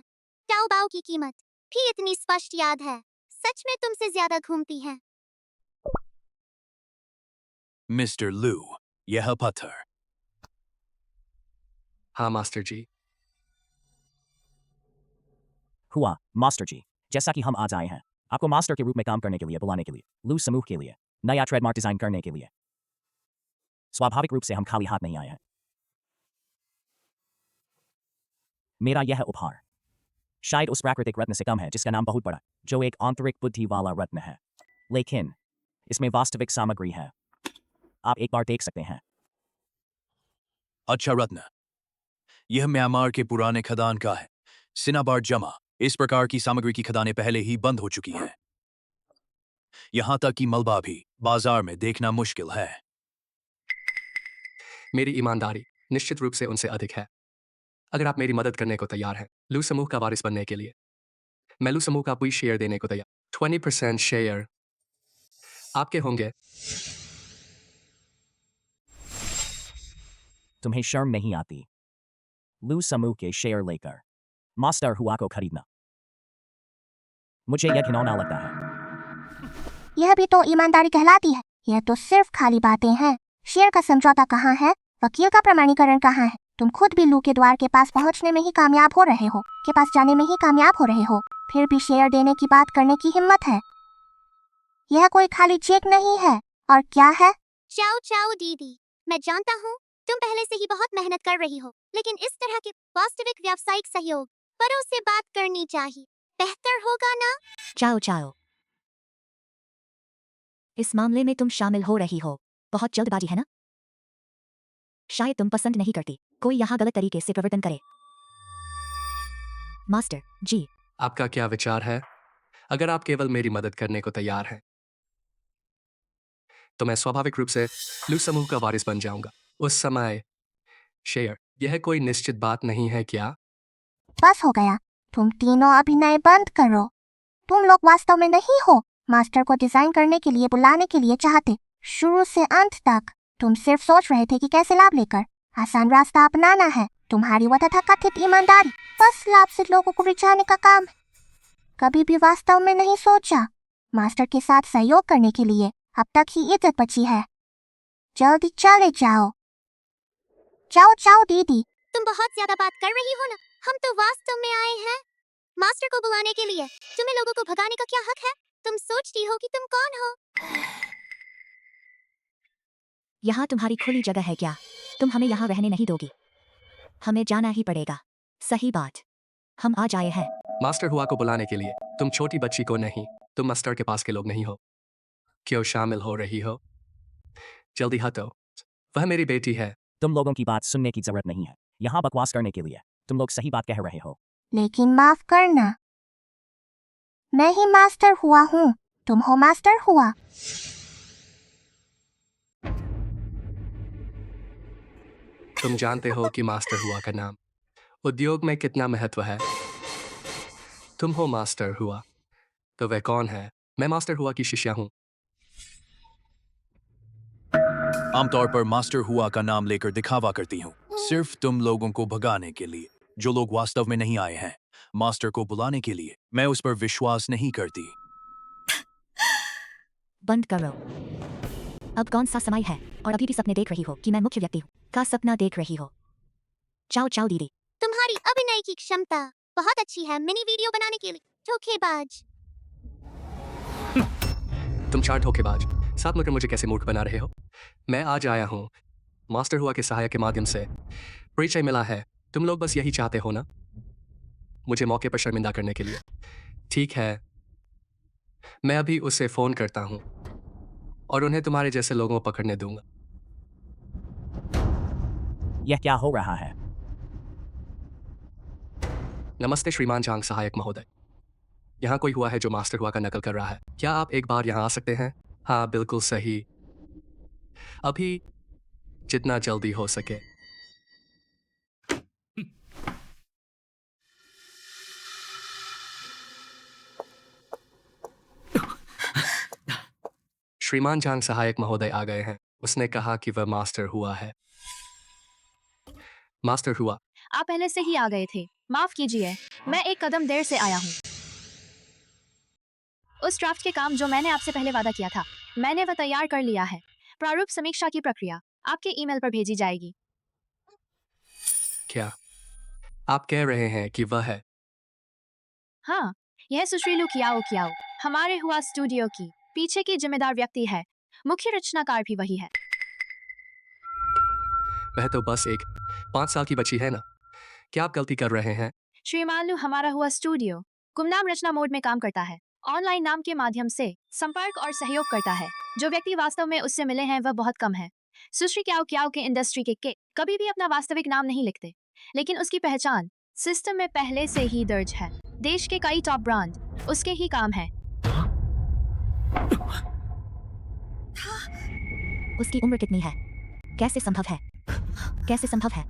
ताओबाओ की कीमत भी इतनी स्पष्ट याद है। सच में तुमसे ज्यादा घूमती है। मिस्टर लू, यह पत्थर। हाँ मास्टर जी। हुआ मास्टर जी, जैसा कि हम आज आए हैं आपको मास्टर के रूप में काम करने के लिए बुलाने के लिए, लू समूह के लिए नया ट्रेडमार्क डिजाइन करने के लिए। स्वाभाविक रूप से हम खाली हाथ नहीं आए हैं। मेरा यह उपहार शायद उस प्राकृतिक रत्न से कम है जिसका नाम बहुत बड़ा, जो एक आंतरिक बुद्धि वाला रत्न है, लेकिन इसमें वास्तविक सामग्री है। आप एक बार देख सकते हैं। अच्छा रत्न। यह म्यांमार के पुराने खदान का है। सिनाबार जमा। इस प्रकार की सामग्री की खदानें पहले ही बंद हो चुकी हैं। यहां तक कि मलबा भी बाजार में देखना मुश्किल है। मेरी ईमानदारी निश्चित रूप से उनसे अधिक है। अगर आप मेरी मदद करने को तैयार हैं लू समूह का वारिस बनने के लिए, मैं लू समूह का कोई शेयर देने को तैयार। 20% शेयर आपके होंगे। तुम्हें शर्म नहीं आती लू समूह के शेयर लेकर मास्टर हुआ को खरीदना? मुझे यह घिनौना लगता है। यह भी तो ईमानदारी कहलाती है। यह तो सिर्फ खाली बातें हैं। शेयर का समझौता कहाँ है? वकील का प्रमाणीकरण कहाँ है? तुम खुद भी लू के द्वार के पास पहुंचने में ही कामयाब हो रहे हो, के पास जाने में ही कामयाब हो रहे हो, फिर भी शेयर देने की बात करने की हिम्मत है। यह कोई खाली चेक नहीं है। और क्या है? चाओ दीदी, मैं जानता हूँ तुम पहले से ही बहुत मेहनत कर रही हो, लेकिन इस तरह के वास्तविक व्यावसायिक सहयोग परों से बात करनी चाहिए। बेहतर होगा ना? चाओ, इस मामले में तुम शामिल हो रही हो। बहुत जल्दबाजी है ना? शायद तुम पसंद नहीं करती कोई यहाँ गलत तरीके से प्रवर्तन करे। मास्टर जी, आपका क्या विचार है? अगर आप केवल मेरी मदद करने को तैयार हैं तो मैं स्वाभाविक रूप से लू समूह का वारिस बन जाऊंगा। उस समय शेयर, यह कोई निश्चित बात नहीं है क्या? बस हो गया। तुम तीनों अभिनय बंद करो। तुम लोग वास्तव में नहीं हो मास्टर को डिजाइन करने के लिए बुलाने के लिए चाहते। शुरू से अंत तक तुम सिर्फ सोच रहे थे कि कैसे लाभ लेकर आसान रास्ता अपनाना है। तुम्हारी वह तथाकथित ईमानदारी बस लाभ से लोगों को रिझाने का काम है। कभी भी वास्तव में नहीं सोचा मास्टर के साथ सहयोग करने के लिए अब तक ही इज्जत बची है। जल्दी चले जाओ। जाओ जाओ दीदी। तुम बहुत ज्यादा बात कर रही हो ना। हम तो वास्तव में आए हैं मास्टर को बुलाने के लिए। तुम्हें लोगों को भगाने का क्या हक है? तुम सोचती हो कि तुम कौन हो? यहाँ तुम्हारी खुली जगह है क्या? तुम हमें यहाँ रहने नहीं दोगी। हमें जाना ही पड़ेगा। सही बात, हम आज आए हैं मास्टर हुआ को बुलाने के लिए। तुम छोटी बच्ची को नहीं, तुम मास्टर के पास के लोग नहीं हो। क्यों शामिल हो रही हो? जल्दी हटो, वह मेरी बेटी है। तुम लोगों की बात सुनने की जरूरत नहीं है। यहाँ बकवास करने के लिए तुम लोग सही बात कह रहे हो। लेकिन माफ करना, मैं ही मास्टर हुआ हूँ, तुम हो मास्टर हुआ। तुम जानते हो कि मास्टर हुआ का नाम उद्योग में कितना महत्व है। तुम हो मास्टर हुआ, तो वह कौन है? मैं मास्टर हुआ की शिष्या हूँ। आमतौर पर मास्टर हुआ का नाम लेकर दिखावा करती हूँ, सिर्फ तुम लोगों को भगाने के लिए। जो लोग वास्तव में नहीं आए हैं मास्टर को बुलाने के लिए, मैं उस पर विश्वास नहीं करती। बंद करो। अब कौन सा समय है और अभी भी सपने देख रही हो कि मैं मुख्य व्यक्ति हूँ का सपना देख रही हो? जाओ जाओ दीदी। तुम्हारी अभिनय की क्षमता बहुत अच्छी है मिनी वीडियो बनाने के लिए। धोखेबाज। तुम 4 धोखेबाज साथ मिलकर मुझे कैसे मूर्ख बना रहे हो? मैं आज आया हूँ मास्टर हुआ के सहायक के माध्यम से परिचय मिला है। तुम लोग बस यही चाहते हो ना, मुझे मौके पर शर्मिंदा करने के लिए। ठीक है, मैं अभी उसे फोन करता हूँ और उन्हें तुम्हारे जैसे लोगों को पकड़ने दूंगा। यह क्या हो रहा है? नमस्ते श्रीमान जांग सहायक महोदय। यहाँ कोई हुआ है जो मास्टर हुआ का नकल कर रहा है। क्या आप एक बार यहाँ आ सकते हैं? हाँ बिल्कुल सही, अभी जितना जल्दी हो सके। श्रीमान जांग सहायक महोदय आ गए हैं। उसने कहा कि वह मास्टर हुआ है। मास्टर हुआ, आप पहले से ही आ गए थे। माफ कीजिए, मैं एक कदम देर से आया हूँ। उस ड्राफ्ट के काम जो मैंने आपसे पहले वादा किया था, मैंने वह तैयार कर लिया है। प्रारूप समीक्षा की प्रक्रिया आपके ईमेल पर भेजी जाएगी। क्या आप कह रहे हैं कि वह है? हाँ, यह सुश्री लू कियाओ कियाओ हमारे हुआ स्टूडियो की पीछे की जिम्मेदार व्यक्ति है। मुख्य रचनाकार भी वही है। वह तो बस एक 5 साल की बच्ची है ना। क्या आप गलती कर रहे हैं? श्रीमान लू हमारा हुआ स्टूडियो गुमनाम रचना मोड में काम करता है। ऑनलाइन नाम के माध्यम से संपर्क और सहयोग करता है। जो व्यक्ति वास्तव में उससे मिले हैं वह बहुत कम है। सुश्री क्याओ क्याओ के इंडस्ट्री के कभी भी अपना वास्तविक नाम नहीं लिखते, लेकिन उसकी पहचान सिस्टम में पहले से ही दर्ज है। देश के कई टॉप ब्रांड उसके ही काम है। उसकी उम्र कितनी है? कैसे संभव है? कैसे संभव है?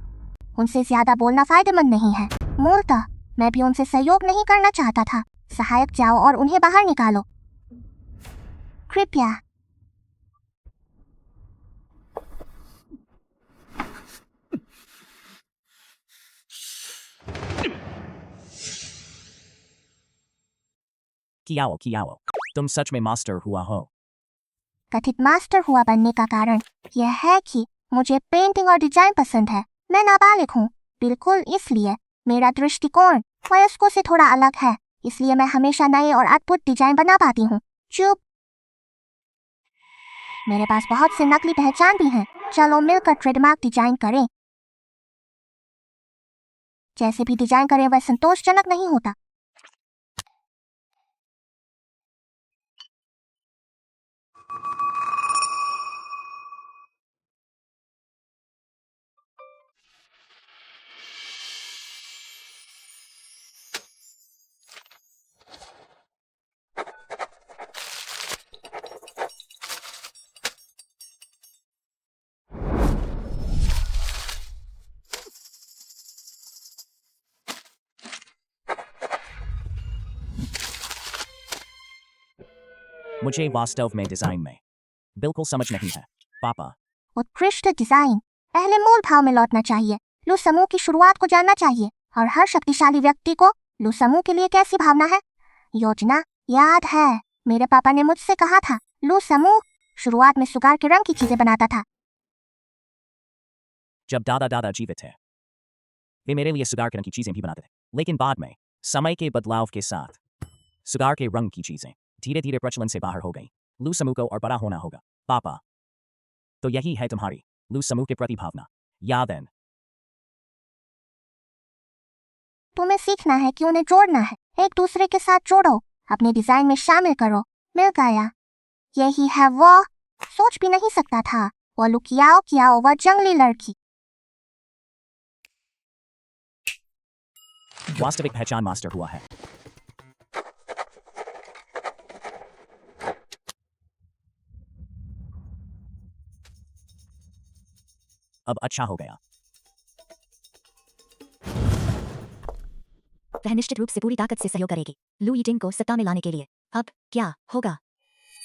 उनसे ज्यादा बोलना फायदेमंद नहीं है। मूलतः मैं भी उनसे सहयोग नहीं करना चाहता था। सहायक जाओ और उन्हें बाहर निकालो, कृपया। कियाओ कियाओ, तुम सच में मास्टर हुआ हो? कथित मास्टर हुआ बनने का कारण यह है कि मुझे पेंटिंग और डिजाइन पसंद है। मैं नाबालिग हूँ, बिल्कुल इसलिए मेरा दृष्टिकोण वयस्कों से थोड़ा अलग है। इसलिए मैं हमेशा नए और अद्भुत डिजाइन बना पाती हूँ। चुप। मेरे पास बहुत से नकली पहचान भी हैं। चलो मिलकर ट्रेडमार्क डिजाइन करें। जैसे भी डिजाइन करें वह संतोषजनक नहीं होता। मुझे वास्तव में डिजाइन में बिल्कुल समझ नहीं है पापा। उत्कृष्ट डिजाइन पहले मूल भाव में लौटना चाहिए। लू समूह की शुरुआत को जानना चाहिए और हर शक्तिशाली व्यक्ति को लू समूह के लिए कैसी भावना है। योजना याद है, मेरे पापा ने मुझसे कहा था लू समूह शुरुआत में सुगार के रंग की चीजें बनाता था। जब दादा दादा जीवित थे वे मेरे लिए सुगार के रंग की चीजें भी बनाते थे, लेकिन बाद में समय के बदलाव के साथ सुगार के रंग की चीजें धीरे धीरे प्रचलन से बाहर हो गई। लू समूह को और बड़ा होना होगा पापा। तो यही है तुम्हारी लू समूह के प्रति भावना। यादें तुम्हें सीखना है कि उन्हें जोड़ना है, एक दूसरे के साथ जोड़ो, अपने डिजाइन में शामिल करो। मिल गया, यही है वो। सोच भी नहीं सकता था वो लुकियाओ कियाओ वह जंगली लड़की। वास्तविक पहचान मास्टर हुआ है। अब अच्छा हो गया। वह निश्चित रूप से पूरी ताकत से सहयोग करेगी लू यीटिंग को सत्ता में लाने के लिए। अब क्या होगा?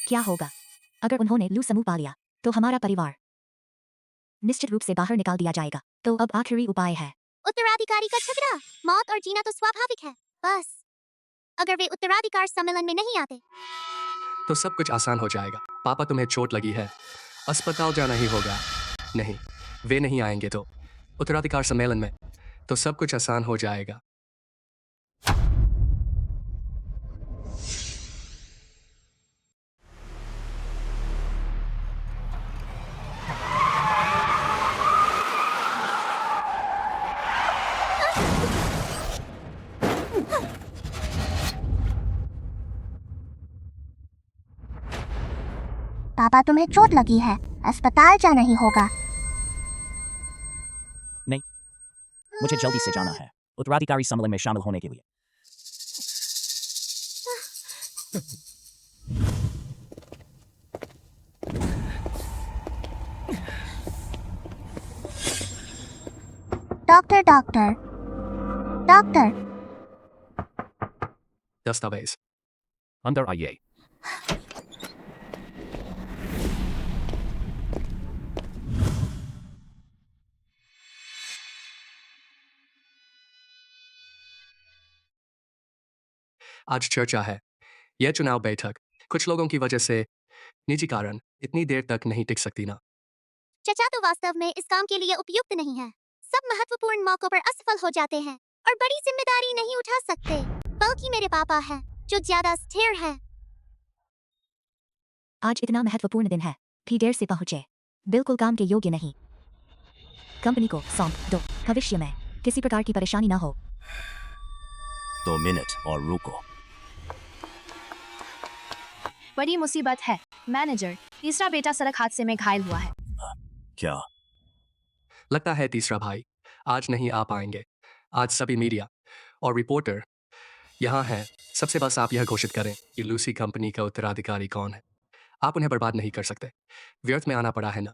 क्या होगा अगर उन्होंने लू समूह पा लिया? तो हमारा परिवार निश्चित रूप से बाहर निकाल दिया जाएगा। तो अब आखिरी उपाय है उत्तराधिकारी का झगड़ा। मौत और जीना तो स्वाभाविक है, बस अगर वे उत्तराधिकार सम्मेलन में नहीं आते तो सब कुछ आसान हो जाएगा। पापा तुम्हें चोट लगी है, अस्पताल जाना ही होगा। नहीं, वे नहीं आएंगे तो उत्तराधिकार सम्मेलन में तो सब कुछ आसान हो जाएगा। पापा तुम्हें चोट लगी है, अस्पताल जाना ही होगा। मुझे जल्दी से जाना है उत्तराधिकारी सम्मेलन में शामिल होने के लिए। डॉक्टर डॉक्टर डॉक्टर दस्तावेज अंदर आइए। आज चर्चा है यह चुनाव बैठक कुछ लोगों की वजह से निजी कारण इतनी देर तक नहीं टिक सकती ना। चचा तो वास्तव में इस काम के लिए उपयुक्त नहीं है। सब महत्वपूर्ण मौकों पर असफल हो जाते हैं और बड़ी जिम्मेदारी नहीं उठा सकते, बल्कि मेरे पापा हैं जो ज्यादा स्थिर हैं। आज इतना महत्वपूर्ण दिन है, भी देर से पहुंचे, बिल्कुल काम के योग्य नहीं। कंपनी को सौंप दो, भविष्य में किसी प्रकार की परेशानी ना हो। 2 मिनट और रुको। बड़ी मुसीबत है मैनेजर, तीसरा बेटा सड़क हादसे में घायल हुआ है। क्या? लगता है तीसरा भाई आज नहीं आ पाएंगे। आज सभी मीडिया और रिपोर्टर यहाँ हैं। सबसे बस आप यह घोषित करें कि लूसी कंपनी का उत्तराधिकारी कौन है। आप उन्हें बर्बाद नहीं कर सकते, व्यर्थ में आना पड़ा है ना।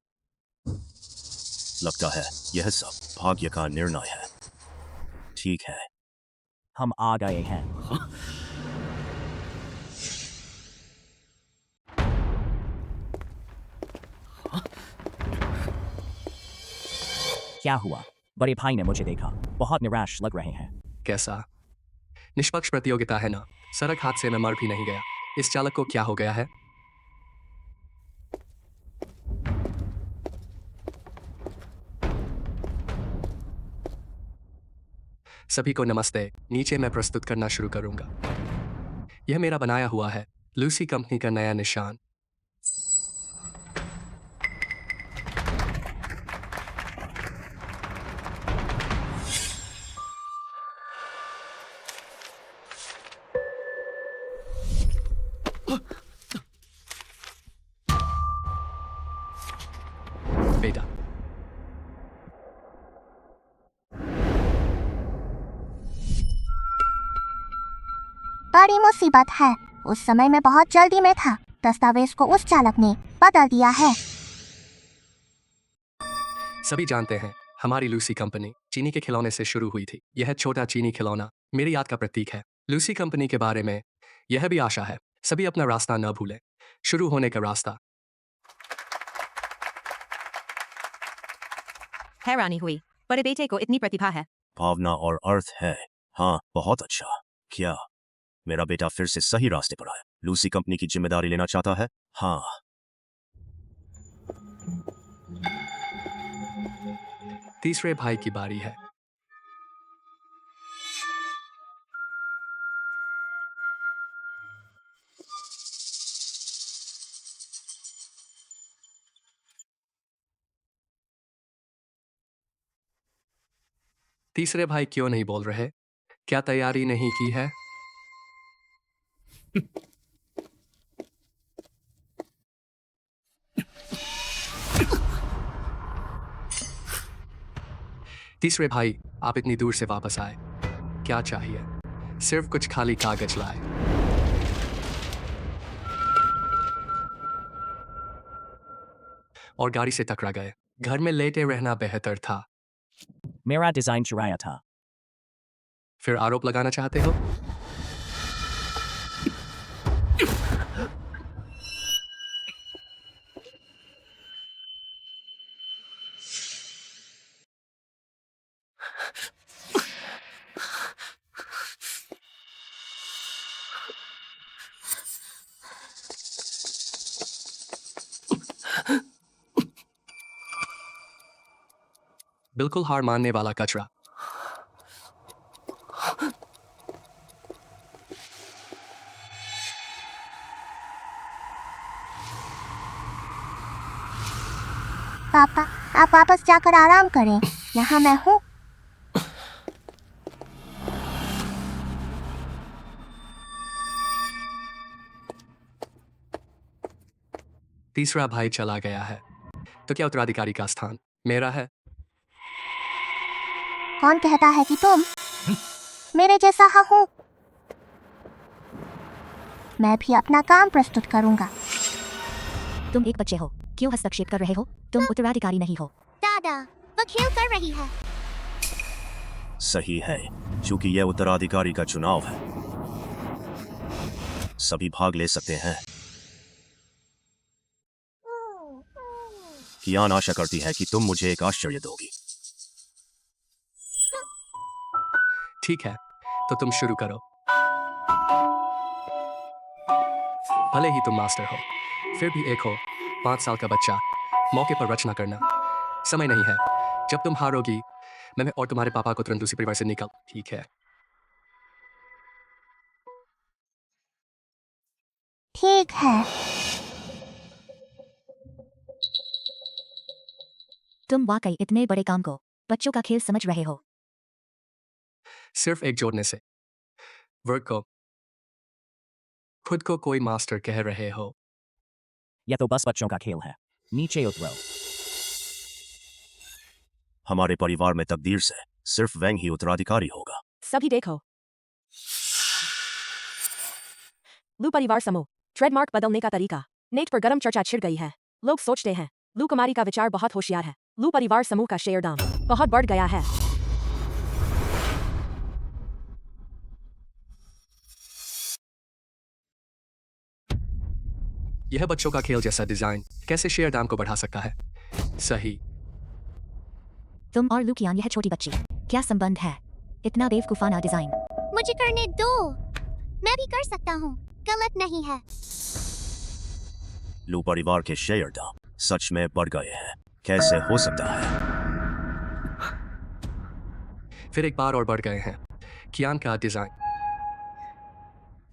लगता है यह सब भाग्य का निर्णय है। ठीक है, हम आ गए हैं। क्या हुआ? बड़े भाई ने मुझे देखा, बहुत निराश लग रहे हैं। कैसा? निष्पक्ष प्रतियोगिता है ना। सड़क हादसे में मर भी नहीं गया। इस चालक को क्या हो गया है? सभी को नमस्ते। नीचे मैं प्रस्तुत करना शुरू करूंगा। यह मेरा बनाया हुआ है लूसी कंपनी का नया निशान। बेटा, बड़ी मुसीबत है। उस समय मैं बहुत जल्दी में था। दस्तावेज को उस चालक ने बदल दिया है। सभी जानते हैं हमारी लूसी कंपनी चीनी के खिलौने से शुरू हुई थी। यह छोटा चीनी खिलौना मेरी याद का प्रतीक है। लूसी कंपनी के बारे में यह भी आशा है सभी अपना रास्ता न भूलें, शुरू होने का रास्ता। हैरानी हुई, बड़े बेटे को इतनी प्रतिभा है। भावना और अर्थ है। हाँ, बहुत अच्छा। क्या मेरा बेटा फिर से सही रास्ते पर आया। लूसी कंपनी की जिम्मेदारी लेना चाहता है। हाँ, तीसरे भाई की बारी है। तीसरे भाई क्यों नहीं बोल रहे? क्या तैयारी नहीं की है? तीसरे भाई, आप इतनी दूर से वापस आए, क्या चाहिए? सिर्फ कुछ खाली कागज लाए। और गाड़ी से टकरा गए। घर में लेटे रहना बेहतर था। मेरा डिजाइन चुराया था। फिर आरोप लगाना चाहते हो? बिल्कुल हार मानने वाला कचरा। पापा, आप वापस जाकर आराम करें। यहाँ मैं हूँ। तीसरा भाई चला गया है, तो क्या उत्तराधिकारी का स्थान मेरा है? कौन कहता है कि तुम मेरे जैसा हूँ? मैं भी अपना काम प्रस्तुत करूँगा। तुम एक बच्चे हो, क्यों हस्तक्षेप कर रहे हो? तुम उत्तराधिकारी नहीं हो। दादा, वो खेल कर रही है। सही है, क्योंकि यह उत्तराधिकारी का चुनाव है। सभी भाग ले सकते हैं। कियान आशा करती है कि तुम मुझे एक आश्चर्य दोगी। ठीक है, तो तुम शुरू करो। भले ही तुम मास्टर हो, फिर भी एक हो 5 साल का बच्चा, मौके पर रचना करना। समय नहीं है। जब तुम हारोगी, मैं और तुम्हारे पापा को तुरंत उसी परिवार से निकल। ठीक है? ठीक है। तुम वाकई इतने बड़े काम को बच्चों का खेल समझ रहे हो। सिर्फ एक जोड़ने से वर्ग को खुद को कोई मास्टर कह रहे हो। यह तो बस बच्चों का खेल है। नीचे उतरो। हमारे परिवार में तकदीर से सिर्फ वेंग ही उत्तराधिकारी होगा। सभी देखो, लू परिवार समूह ट्रेडमार्क बदलने का तरीका। नेट पर गर्म चर्चा छिड़ गई है। लोग सोचते हैं लू कुमारी का विचार बहुत होशियार है। लू परिवार समूह का शेयर दाम बहुत बढ़ गया है। यह बच्चों का खेल जैसा डिजाइन कैसे शेयर दाम को बढ़ा सकता है? सही। तुम और लुकियान, यह छोटी बच्ची, क्या संबंध है? इतना बेवकूफाना डिजाइन। मुझे करने दो, मैं भी कर सकता हूँ। गलत नहीं है। लू परिवार के शेयर दाम सच में बढ़ गए हैं। कैसे हो सकता है? फिर एक बार और बढ़ गए हैं। कियान का डिजाइन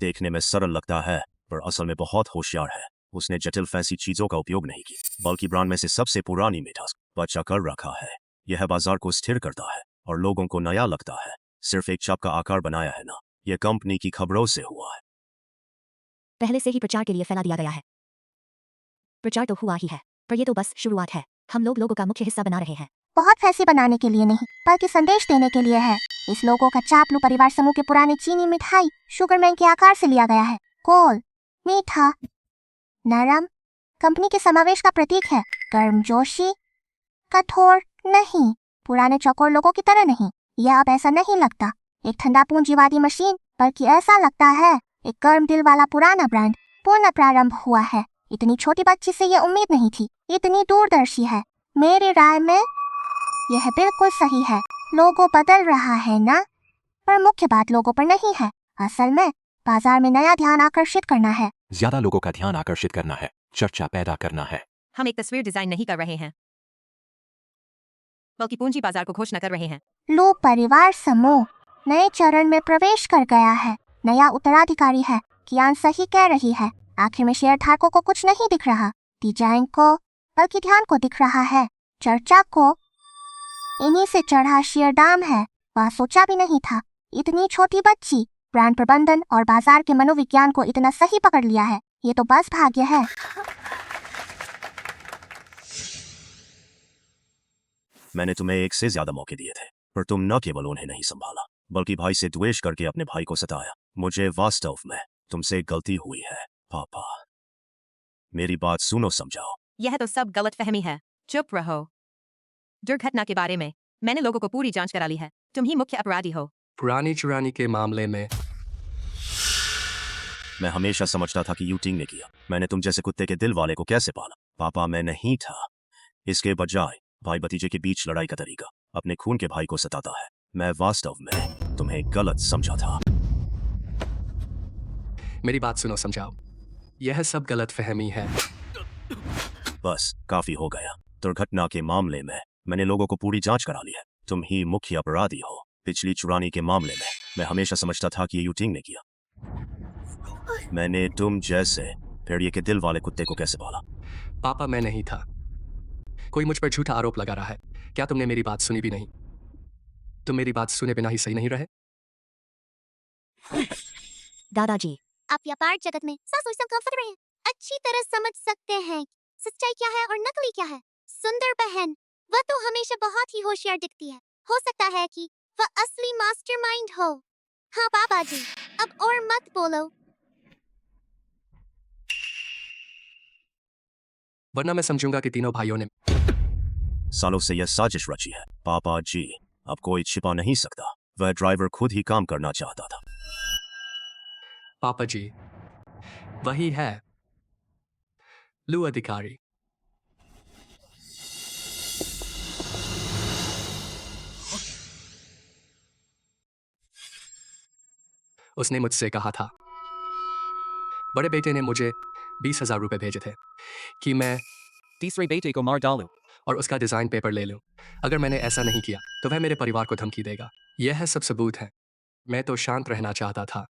देखने में सरल लगता है, पर असल में बहुत होशियार है। उसने जटिल फैंसी चीजों का उपयोग नहीं की, बल्कि ब्रांड में से सबसे पुरानी मिठास बचा कर रखा है। यह बाजार को स्थिर करता है और लोगों को नया लगता है। सिर्फ एक छाप का आकार बनाया है ना, यह कंपनी की खबरों से हुआ है। पहले से ही प्रचार के लिए फैला दिया गया है। प्रचार तो हुआ ही है, पर यह तो बस शुरुआत है। हम लोगों का मुख्य हिस्सा बना रहे हैं। बहुत फैंसी बनाने के लिए नहीं, बल्कि संदेश देने के लिए है। इस लोगों का चाप लू परिवार समूह के पुराने चीनी मिठाई शुगरमैन के आकार से लिया गया है। गोल, मीठा, नरम, कंपनी के समावेश का प्रतीक है। गर्मजोशी, कठोर नहीं, पुराने चौकोर लोगों की तरह नहीं। यह अब ऐसा नहीं लगता एक ठंडा पूंजीवादी मशीन, बल्कि ऐसा लगता है एक गर्म दिल वाला पुराना ब्रांड पुनः प्रारंभ हुआ है। इतनी छोटी बच्ची से यह उम्मीद नहीं थी। इतनी दूरदर्शी है। मेरी राय में यह बिल्कुल सही है। लोगो बदल रहा है ना, पर मुख्य बात लोगों पर नहीं है। असल में बाजार में नया ध्यान आकर्षित करना है। ज्यादा लोगों का ध्यान आकर्षित करना है, चर्चा पैदा करना है। हम एक तस्वीर डिजाइन नहीं कर रहे हैं, बल्कि पूंजी बाजार को घोषणा कर रहे हैं। लू परिवार समूह नए चरण में प्रवेश कर गया है। नया उत्तराधिकारी है। कियान सही कह रही है। आखिर में शेयर धारकों को कुछ नहीं दिख रहा, डिजाइन को, बल्कि ध्यान को दिख रहा है, चर्चा को। इन्हीं से चढ़ा शेयर दाम है। वह सोचा भी नहीं था इतनी छोटी बच्ची ब्रांड प्रबंधन और बाजार के मनोविज्ञान को इतना सही पकड़ लिया है। ये तो बस भाग्य है। मैंने तुम्हें एक से ज्यादा मौके दिए थे, पर तुम न केवल उन्हें नहीं संभाला, बल्कि भाई से द्वेष करके अपने भाई को सताया। मुझे वास्तव में तुमसे गलती हुई है पापा। मेरी बात सुनो, समझाओ। यह तो सब गलतफहमी है। चुप रहो। दुर्घटना के बारे में मैंने लोगों को पूरी जांच करा ली है। तुम ही मुख्य अपराधी हो। पुरानी चुरानी के मामले में मैं हमेशा समझता था कि यूटिंग ने किया। मैंने तुम जैसे कुत्ते के दिल वाले को कैसे पाला पापा? मैं नहीं था। इसके बजाय भाई भतीजे के बीच लड़ाई का तरीका अपने खून के भाई को सताता है। मैं वास्तव में तुम्हें गलत समझा था। मेरी बात सुनो, समझाओ। यह सब गलत फहमी है। बस काफी हो गया। दुर्घटना के मामले में मैंने लोगों को पूरी जांच करा ली है। तुम ही मुख्य अपराधी हो। पिछली चुरानी के मामले में मैं हमेशा समझता था कि ये यूटिंग ने किया। मैंने तुम जैसे भेड़िए के दिल वाले कुत्ते को कैसे पाला? पापा, मैं नहीं था। कोई मुझ पर झूठा आरोप लगा रहा है। क्या तुमने मेरी बात सुनी भी नहीं? तुम मेरी बात सुने बिना ही सही नहीं रहे। दादाजी, आप व्यापार जगत में सासू संकल्प रहे हैं। अच्छी तरह समझ सकते हैं सच्चाई क्या है और नकली क्या है। सुंदर बहन, वह तो हमेशा बहुत ही होशियार दिखती है। हो सकता है कि वह असली मास्टरमाइंड हो। हाँ पापा जी, अब और मत बोलो। वरना मैं समझूंगा कि तीनों भाइयों ने सालों से यह साजिश रची है। पापा जी, अब कोई छिपा नहीं सकता। वह ड्राइवर खुद ही काम करना चाहता था। पापा जी, वही है लू अधिकारी। उसने मुझसे कहा था, बड़े बेटे ने मुझे 20,000 रुपए भेजे थे कि मैं तीसरे बेटे को मार डालूं और उसका डिजाइन पेपर ले लूं। अगर मैंने ऐसा नहीं किया तो वह मेरे परिवार को धमकी देगा। यह सब सबूत है। मैं तो शांत रहना चाहता था,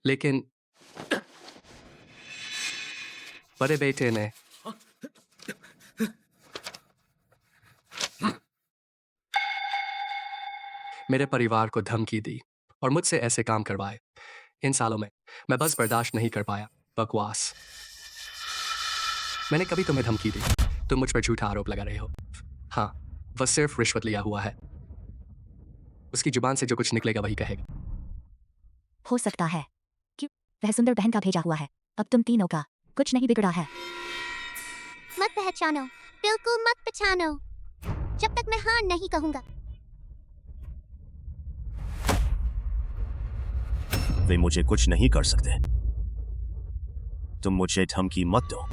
लेकिन बड़े बेटे ने मेरे परिवार को धमकी दी और मुझसे ऐसे काम करवाए। इन सालों में मैं बस बर्दाश्त नहीं कर पाया। बकवास। मैंने कभी तुम्हें धमकी दी? तुम मुझ पर झूठा आरोप लगा रहे हो। हाँ, वह सिर्फ रिश्वत लिया हुआ है। उसकी जुबान से जो कुछ निकलेगा वही कहेगा। हो सकता है कि वह सुंदर बहन का भेजा हुआ है। अब तुम तीनों का कुछ नहीं बिगड़ा है। मत पहचानो, बिल्कुल मत पहचानो, जब तक मैं हाँ नहीं कहूंगा। वे मुझे कुछ नहीं कर सकते। तुम मुझे धमकी मत दो।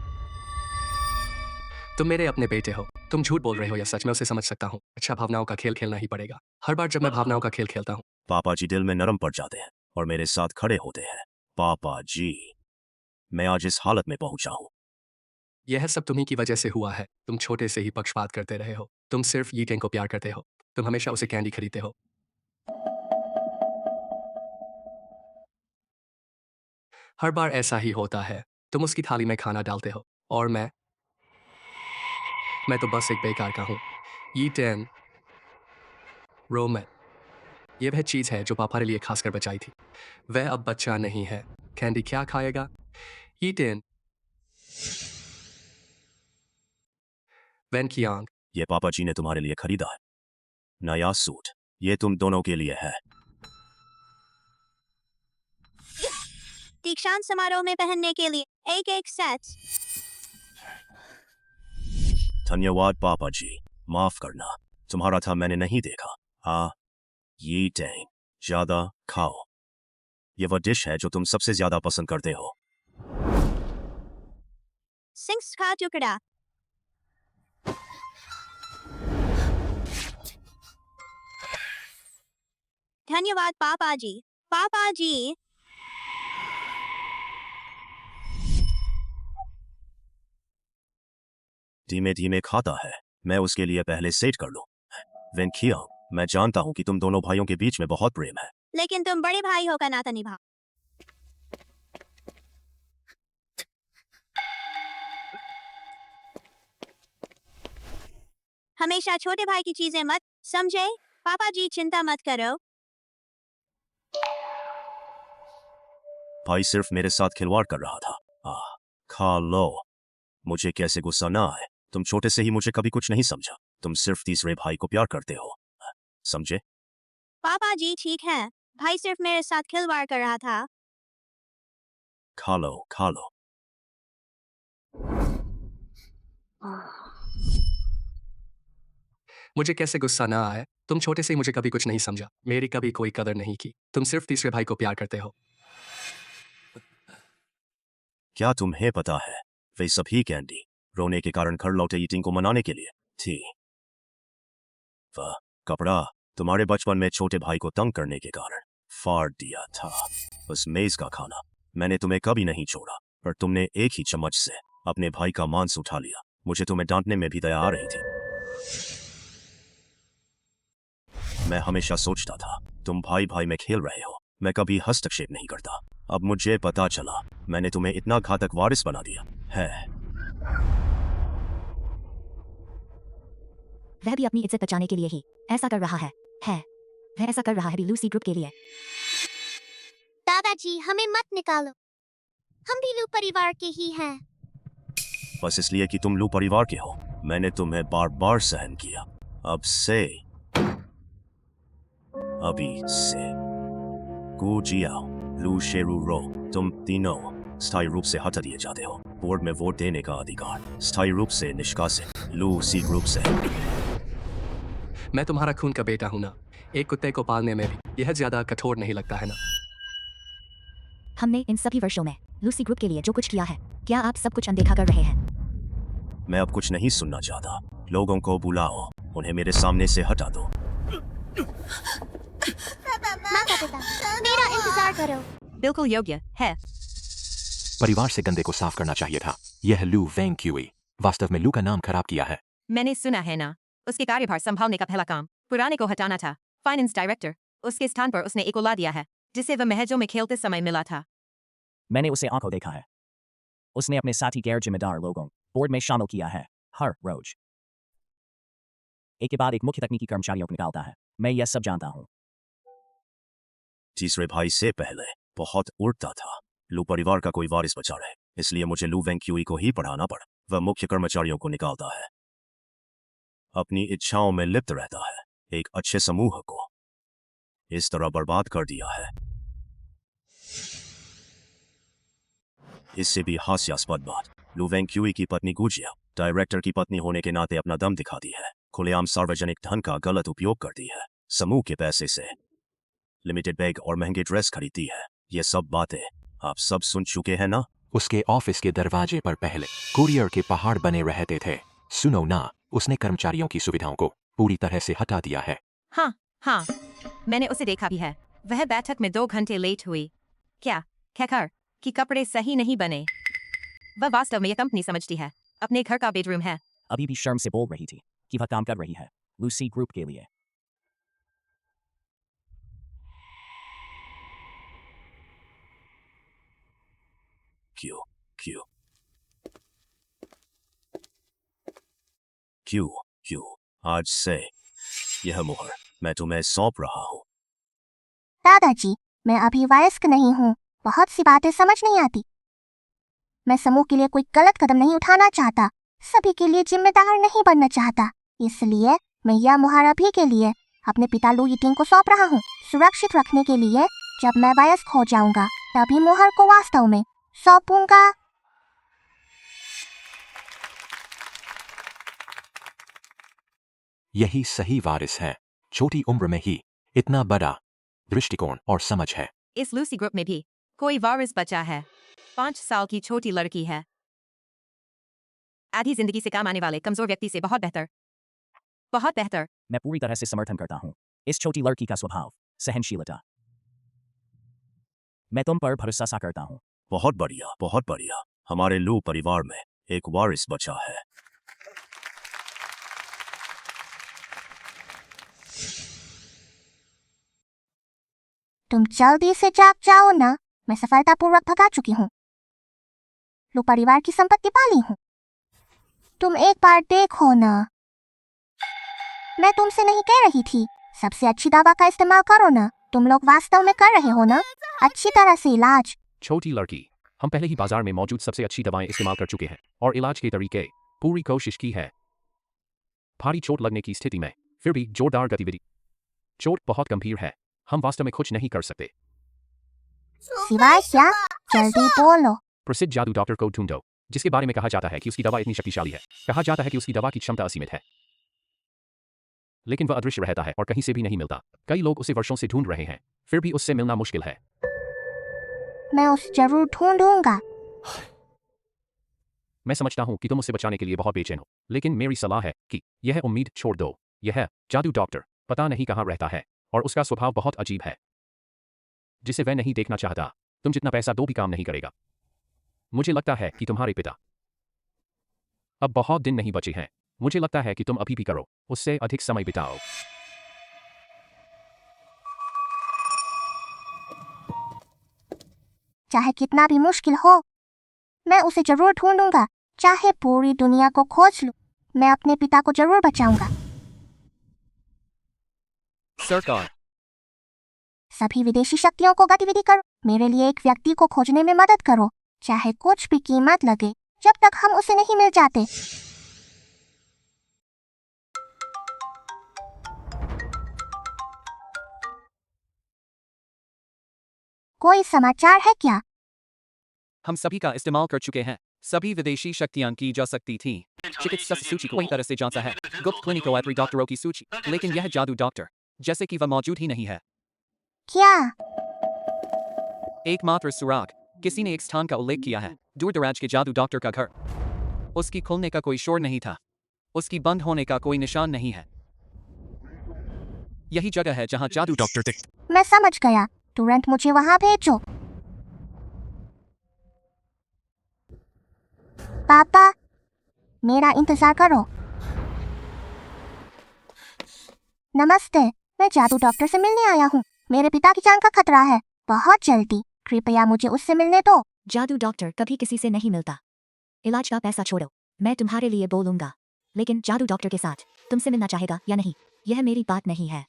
तुम मेरे अपने बेटे हो। तुम झूठ बोल रहे हो या सच, मैं उसे समझ सकता हूँ। अच्छा, भावनाओं का खेल खेलना ही पड़ेगा। हर बार जब मैं भावनाओं का खेल खेलता हूँ, पापा जी दिल में नरम पड़ जाते हैं और मेरे साथ खड़े होते हैं। पापा जी, मैं आज इस हालत में पहुंचा हूं। यह सब तुम्ही की वजह से हुआ है। तुम छोटे से ही पक्षपात करते रहे हो। तुम सिर्फ यीटेंग को प्यार करते हो। तुम हमेशा उसे कैंडी खरीदते हो। हर बार ऐसा ही होता है। तुम उसकी थाली में खाना डालते हो और मैं तो बस एक बेकार का हूँ। यीटेन रोमन, यह वह चीज है जो पापा के लिए खासकर बचाई थी। वह अब बच्चा नहीं है। कैंडी क्या खाएगा? यीटेन वैन कियांग, ये पापा जी ने तुम्हारे लिए खरीदा है। नया सूट, ये तुम दोनों के लिए है। दीक्षांत समारोह में पहनने के लिए एक सेट। धन्यवाद पापा जी, माफ करना। तुम्हारा था, मैंने नहीं देखा। हाँ, ये टैंग ज्यादा खाओ। ये वह डिश है जो तुम सबसे ज्यादा पसंद करते हो। सिंक्स का टुकड़ा। धन्यवाद पापा जी। पापा जी, धीमे धीमे खाता है। मैं उसके लिए पहले सेट कर लूं। वेंकिया, मैं जानता हूं कि तुम दोनों भाइयों के बीच में बहुत प्रेम है। लेकिन तुम बड़े भाई होकर नाता निभा। हमेशा छोटे भाई की चीजें मत समझे। पापा जी चिंता मत करो। भाई सिर्फ मेरे साथ खिलवाड़ कर रहा था। खा लो। मुझे कैसे गुस्सा ना आए। तुम छोटे से ही मुझे कभी कुछ नहीं समझा। तुम सिर्फ तीसरे भाई को प्यार करते हो, समझे? पापा जी ठीक है, भाई सिर्फ मेरे साथ खिलवाड़ कर रहा था। खा लो, खा लो। मुझे कैसे गुस्सा ना आए। तुम छोटे से ही मुझे कभी कुछ नहीं समझा, मेरी कभी कोई कदर नहीं की। तुम सिर्फ तीसरे भाई को प्यार करते हो। क्या तुम्हें पता है, वे सभी कैंडी रोने के कारण घर लौटे ईटिंग को मनाने के लिए थी। वह कपड़ा तुम्हारे बचपन में छोटे भाई को तंग करने के कारण फाड़ दिया था। उस मेज का खाना मैंने तुम्हें कभी नहीं छोड़ा, पर तुमने एक ही चम्मच से अपने भाई का मांस उठा लिया। मुझे तुम्हें डांटने में भी दया आ रही थी। मैं हमेशा सोचता था तुम भाई भाई में खेल रहे हो, मैं कभी हस्तक्षेप नहीं करता। अब मुझे पता चला मैंने तुम्हें इतना घातक वारिस बना दिया है। वह भी अपनी इज्जत बचाने के लिए ही ऐसा कर रहा है। वह ऐसा कर रहा है भी लूसी ग्रुप के लिए। दादाजी हमें मत निकालो, हम भी लू परिवार के ही हैं। बस इसलिए कि तुम लू परिवार के हो, मैंने तुम्हें बार बार सहन किया। अभी से गुजियाओ, लू शेरू रो, तुम तीनों स्थायी रूप से हटा दिए जाते हो। बोर्ड में वोट देने का अधिकार स्थायी रूप से निष्कासित लू सी ग्रुप से। मैं तुम्हारा खून का बेटा हूं ना। एक कुत्ते को पालने में भी यह ज्यादा कठोर नहीं लगता है ना। हमने इन सभी वर्षों में लूसी ग्रुप के लिए जो कुछ किया है, क्या आप सब कुछ अनदेखा कर रहे हैं? मैं अब कुछ नहीं सुनना चाहता। लोगों को बुलाओ, उन्हें मेरे सामने से हटा दो। माता पिता, मेरा इंतजार करो। बिल्कुल योग्य है। परिवार से गंदे को साफ करना चाहिए था। यह लू वेंग क्यूई वास्तव में लू का नाम खराब किया है। मैंने सुना है ना, उसके कार्यभार संभालने का पहला काम पुराने को हटाना था। फाइनेंस डायरेक्टर, उसके स्थान पर उसने एक औलाद दिया है जिसे वह महजों में खेलते समय मिला था। मैंने उसे आंखों देखा है। उसने अपने साथी गैर जिम्मेदार लोगों बोर्ड में शामिल किया है हर रोज। एक के बाद एक मुख्य तकनीकी कर्मचारियों को निकालता है। मैं यह सब जानता हूँ। तीसरे भाई से पहले बहुत उड़ता था। लू परिवार का कोई वारिस बचा रहे, इसलिए मुझे लू वेंग क्यूई को ही पढ़ाना पड़ा। वह मुख्य कर्मचारियों को निकालता है, अपनी इच्छाओं में लिप्त रहता है, एक अच्छे समूह को इस तरह बर्बाद कर दिया है। इससे भी हास्यास्पद बात, लू वेंग क्यूई की पत्नी गुजिया डायरेक्टर की पत्नी होने के नाते अपना दम दिखाती है, खुलेआम सार्वजनिक धन का गलत उपयोग करती है, समूह के पैसे से लिमिटेड बैग और महंगे ड्रेस खरीदती है। ये सब बातें आप सब सुन चुके हैं ना? उसके ऑफिस के दरवाजे पर पहले कुरियर के पहाड़ बने रहते थे। सुनो ना, उसने कर्मचारियों की सुविधाओं को पूरी तरह से हटा दिया है। हाँ, मैंने उसे देखा भी है। वह बैठक में 2 घंटे लेट हुई। क्या कहकर कि कपड़े सही नहीं बने। वह वास्तव में यह कंपनी समझती है, अपने घर का बेडरूम है। अभी भी शर्म से बोल रही थी कि वह काम कर रही है लूसी ग्रुप के लिए। क्यों आज से यह मोहर मैं तुम्हें सौंप रहा हूँ। दादाजी, मैं अभी वयस्क नहीं हूँ, बहुत सी बातें समझ नहीं आती। मैं समूह के लिए कोई गलत कदम नहीं उठाना चाहता, सभी के लिए जिम्मेदार नहीं बनना चाहता, इसलिए मैं यह मुहर अभी के लिए अपने पिता लू यिटिंग को सौंप रहा हूँ, सुरक्षित रखने के लिए। जब मैं वयस्क हो जाऊंगा तभी मुहर को वास्तव में सौंपूंगा। यही सही वारिस है। छोटी उम्र में ही इतना बड़ा दृष्टिकोण और समझ है। इस लूसी ग्रुप में भी कोई वारिस बचा है। 5 साल की छोटी लड़की है। आधी जिंदगी से काम आने वाले कमजोर व्यक्ति से बहुत बेहतर। मैं पूरी तरह से समर्थन करता हूँ इस छोटी लड़की का स्वभाव, सहनशीलता। मैं तुम पर भरोसा सा करता हूँ। बहुत बढ़िया, बहुत बढ़िया। हमारे लू परिवार में एक वारिस बचा है। तुम जल्दी से जाग जाओ ना, मैं सफलतापूर्वक भगा चुकी हूँ। लो परिवार की संपत्ति पाली हूँ। तुम एक बार देखो ना। मैं तुमसे नहीं कह रही थी, सबसे अच्छी दवा का इस्तेमाल करो ना। तुम लोग वास्तव में कर रहे हो ना अच्छी तरह से इलाज। छोटी लड़की, हम पहले ही बाजार में मौजूद सबसे अच्छी दवाएं इस्तेमाल कर चुके हैं और इलाज के तरीके पूरी कोशिश की है। भारी चोट लगने की स्थिति में फिर भी जोरदार गतिविधि। चोट बहुत गंभीर है, हम वास्तव में कुछ नहीं कर सकते। सिवाय क्या? जल्दी बोलो। प्रसिद्ध जादू डॉक्टर को ढूंढो जिसके बारे में कहा जाता है कि उसकी दवा इतनी शक्तिशाली है। कहा जाता है कि उसकी दवा की क्षमता असीमित है, लेकिन वह अदृश्य रहता है और कहीं से भी नहीं मिलता। कई लोग उसे वर्षों से ढूंढ रहे हैं, फिर भी उससे मिलना मुश्किल है। मैं उसे जरूर ढूंढूंगा। मैं समझता हूं कि तुम उसे बचाने के लिए बहुत बेचैन हो, लेकिन मेरी सलाह है कि यह उम्मीद छोड़ दो। यह जादू डॉक्टर पता नहीं कहाँ रहता है और उसका स्वभाव बहुत अजीब है, जिसे वह नहीं देखना चाहता। तुम जितना पैसा दो भी काम नहीं करेगा। मुझे लगता है कि तुम्हारे पिता अब बहुत दिन नहीं बचे हैं। मुझे लगता है कि तुम अभी भी करो, उससे अधिक समय बिताओ। चाहे कितना भी मुश्किल हो, मैं उसे जरूर ढूंढूंगा। चाहे पूरी दुनिया को खोज लूं, मैं अपने पिता को जरूर बचाऊंगा। सरकार, सभी विदेशी शक्तियों को गतिविधि करो। मेरे लिए एक व्यक्ति को खोजने में मदद करो, चाहे कुछ भी कीमत लगे, जब तक हम उसे नहीं मिल जाते। कोई समाचार है क्या? हम सभी का इस्तेमाल कर चुके हैं। सभी विदेशी शक्तियां की जा सकती थी। चिकित्सा सूची को वही तरह से जांचा है, गुप्त क्लिनिकोएट्री डॉक्टरों की सूची, लेकिन यह जादू डॉक्टर जैसे कि वह मौजूद ही नहीं है। क्या? एकमात्र सुराग, किसी ने एक स्थान का उल्लेख किया है, दूर दराज के जादू डॉक्टर का घर। उसकी खुलने का कोई शोर नहीं था, उसकी बंद होने का कोई निशान नहीं है। यही जगह है जहां जादू डॉक्टर थे। मैं समझ गया, तुरंत मुझे वहां भेजो। पापा, मेरा इंतजार करो। नमस्ते, मैं जादू डॉक्टर से मिलने आया हूँ। मेरे पिता की जान का खतरा है, बहुत जल्दी। कृपया मुझे उससे मिलने दो। जादू डॉक्टर कभी किसी से नहीं मिलता। इलाज का पैसा छोड़ो, मैं तुम्हारे लिए बोलूंगा। लेकिन जादू डॉक्टर के साथ तुमसे मिलना चाहेगा या नहीं, यह मेरी बात नहीं है।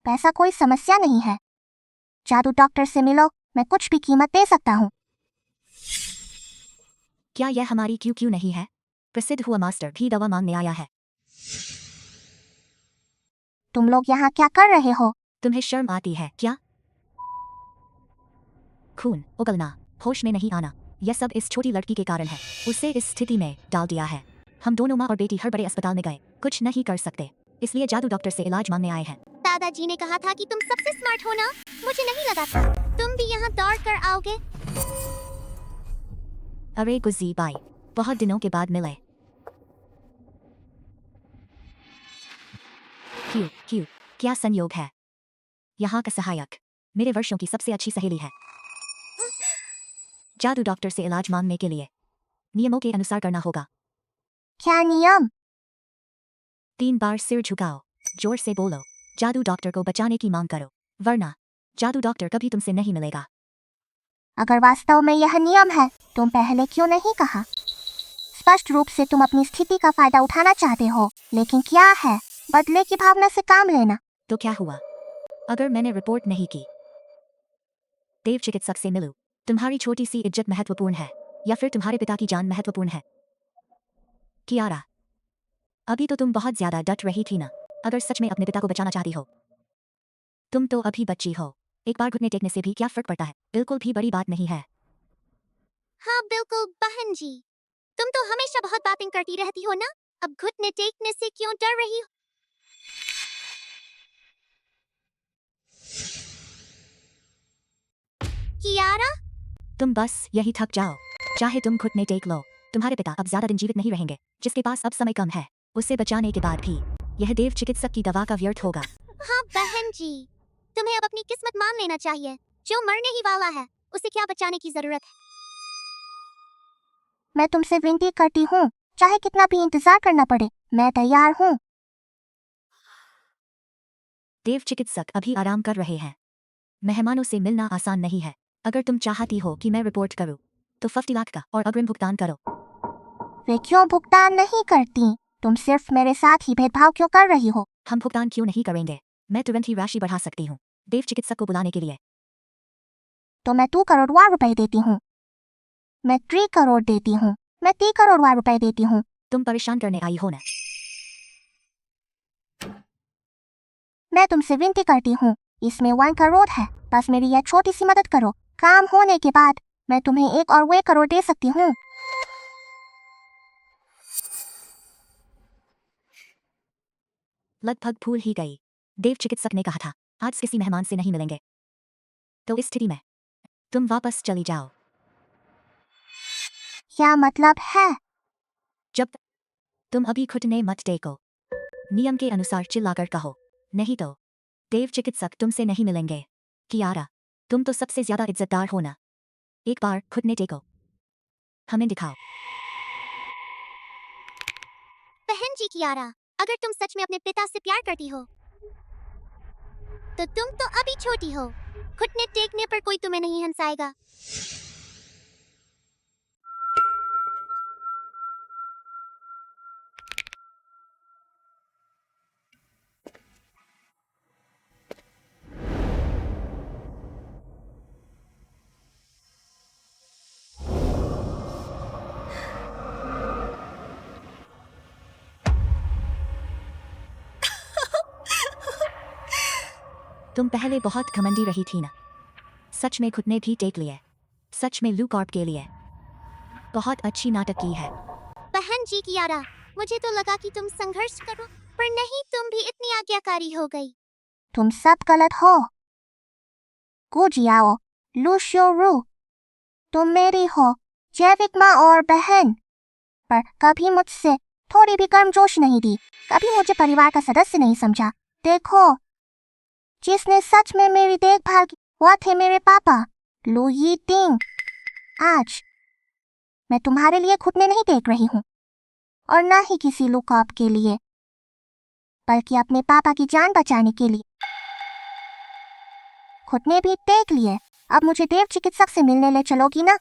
पैसा कोई समस्या नहीं है। जादू डॉक्टर से मिलो, मैं कुछ भी कीमत दे सकता हूँ। क्या यह हमारी क्यों नहीं है? प्रसिद्ध हुआ मास्टर भी दवा मांगने आया है। तुम लोग यहाँ क्या कर रहे हो? तुम्हें शर्म आती है क्या? खून उगलना, होश में नहीं आना, यह सब इस छोटी लड़की के कारण है। उसे इस स्थिति में डाल दिया है। हम दोनों माँ और बेटी हर बड़े अस्पताल में गए, कुछ नहीं कर सकते, इसलिए जादू डॉक्टर से इलाज मांगने आए हैं। दादाजी ने कहा था कि तुम सबसे स्मार्ट हो ना, मुझे नहीं लगा था तुम भी यहाँ दौड़ कर आओगे। अरे गुज़ी बाई, बहुत दिनों के बाद मिले। क्यों क्या संयोग है? यहाँ का सहायक मेरे वर्षों की सबसे अच्छी सहेली है। जादू डॉक्टर से इलाज मांगने के लिए नियमों के अनुसार करना होगा। क्या नियम? 3 बार सिर झुकाओ, जोर से बोलो, जादू डॉक्टर को बचाने की मांग करो, वरना जादू डॉक्टर कभी तुमसे नहीं मिलेगा। अगर वास्तव में यह नियम है, तुम पहले क्यों नहीं कहा? स्पष्ट रूप से तुम अपनी स्थिति का फायदा उठाना चाहते हो, लेकिन क्या है? बदले की भावना से काम लेना। तो क्या हुआ अगर मैंने रिपोर्ट नहीं की? देव चिकित्सक से मिलूं, तुम्हारी छोटी सी इज्जत महत्वपूर्ण है या फिर तुम्हारे पिता की जान महत्वपूर्ण है? कियारा, अभी तो तुम बहुत ज्यादा डट रही थी ना। अगर सच में अपने पिता को बचाना चाहती हो, तुम तो अभी बच्ची हो, एक बार घुटने टेकने से भी क्या फर्क पड़ता है? बिल्कुल भी बड़ी बात नहीं है। हाँ बिल्कुल बहन जी, तुम तो हमेशा बहुत बातें करती रहती हो ना, अब घुटने टेकने से क्यों डर रही हो? कियारा, तुम बस यही थक जाओ, चाहे तुम घुटने टेक लो। तुम्हारे पिता अब ज्यादा दिन जीवित नहीं रहेंगे, जिसके पास अब समय कम है। उसे बचाने के बाद भी यह देव चिकित्सक की दवा का व्यर्थ होगा। हाँ बहन जी, तुम्हें अब अपनी किस्मत मान लेना चाहिए। जो मरने ही वाला है, उसे क्या बचाने की जरूरत है? मैं तुमसे विनती करती हूँ, चाहे कितना भी इंतजार करना पड़े, मैं तैयार हूँ। देव चिकित्सक अभी आराम कर रहे हैं। मेहमानों से मिलना आसान नहीं है। अगर तुम चाहती हो कि मैं रिपोर्ट करूं, तो 50 लाख का और अग्रिम भुगतान करो। वे क्यों भुगतान नहीं करती? तुम सिर्फ मेरे साथ ही भेदभाव क्यों कर रही हो? हम भुगतान क्यों नहीं करेंगे? मैं तुरंत ही राशि बढ़ा सकती हूँ देव चिकित्सक को बुलाने के लिए। तो मैं 2 करोड़ रुपए देती हूँ। मैं 3 करोड़ देती हूँ। मैं 3 करोड़ रुपए देती हूँ। तुम परेशान करने आई हो ना? मैं तुमसे विनती करती हूँ, इसमें 1 करोड़ है। बस मेरी यह छोटी सी मदद करो। काम होने के बाद मैं तुम्हें 1 और 1 करोड़ दे सकती हूँ। लगभग भूल ही गई। देव चिकित्सक ने कहा था आज किसी मेहमान से नहीं मिलेंगे। तो इस स्थिति में तुम वापस चली जाओ। क्या मतलब है? जब तुम अभी घुटने मत टेको। नियम के अनुसार चिल्लाकर कहो, नहीं तो देव चिकित्सक तुमसे नहीं मिलेंगे। कियारा, तुम तो सबसे ज्यादा इज्जतदार हो ना। एक बार घुटने टेको, हमें दिखाओ। बहन जी कियारा, अगर तुम सच में अपने पिता से प्यार करती हो, तो तुम तो अभी छोटी हो। घुटने टेकने पर कोई तुम्हें नहीं हंसाएगा। तुम पहले बहुत घमंडी रही थी ना। सच में घुटने भी टेक लिए। सच में लू कॉर्प के लिए बहुत अच्छी नाटक की है। बहन जी कियारा, मुझे तो लगा कि तुम संघर्ष करो, पर नहीं, तुम भी इतनी आज्ञाकारी हो गई। तुम सब गलत हो। गुजियाओ, लूशियोरू, तुम मेरी हो, जैविक माँ और बहन, पर कभी मुझसे थोड़ी भी गर्मजोश नहीं दी। कभी मुझे परिवार का सदस्य नहीं समझा। देखो, जिसने सच में मेरी देखभाल की वो थे मेरे पापा, लू यीटिंग। आज मैं तुम्हारे लिए घुटने नहीं टेक रही हूँ, और ना ही किसी लुकअप के लिए, बल्कि अपने पापा की जान बचाने के लिए। घुटने भी टेक लिए। अब मुझे देव चिकित्सक से मिलने ले चलोगी ना?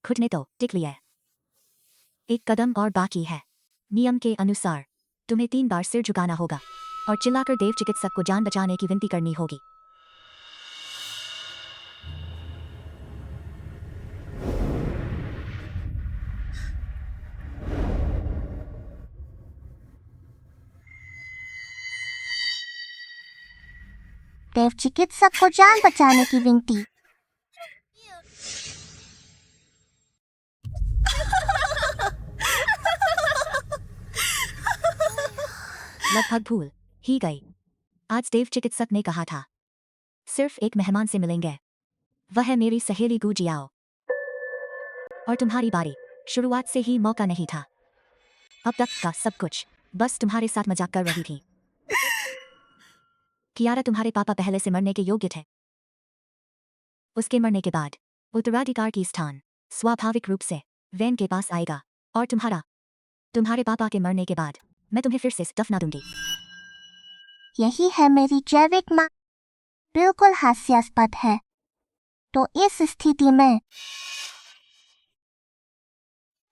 घुटने तो टेक लिए। एक कदम और बाकी है। नियम के अनुसार तुम्हें 3 बार सिर झुकाना होगा और चिल्लाकर देव चिकित्सक को जान बचाने की विनती करनी होगी। देव चिकित्सक को जान बचाने की विनती। लगभग भूल ही गई। आज देव चिकित्सक ने कहा था सिर्फ एक मेहमान से मिलेंगे, वह है मेरी सहेली गुजियाओ। और तुम्हारी बारी शुरुआत से ही मौका नहीं था। अब तक का सब कुछ बस तुम्हारे साथ मजाक कर रही थी। कियारा, तुम्हारे पापा पहले से मरने के योग्य थे। उसके मरने के बाद उत्तराधिकार की स्थान स्वाभाविक रूप से वैन के पास आएगा, और तुम्हारे पापा के मरने के बाद मैं तुम्हें फिर से दफना दूंगी। यही है मेरी जैविक माँ। बिल्कुल हास्यास्पद है। तो इस स्थिति में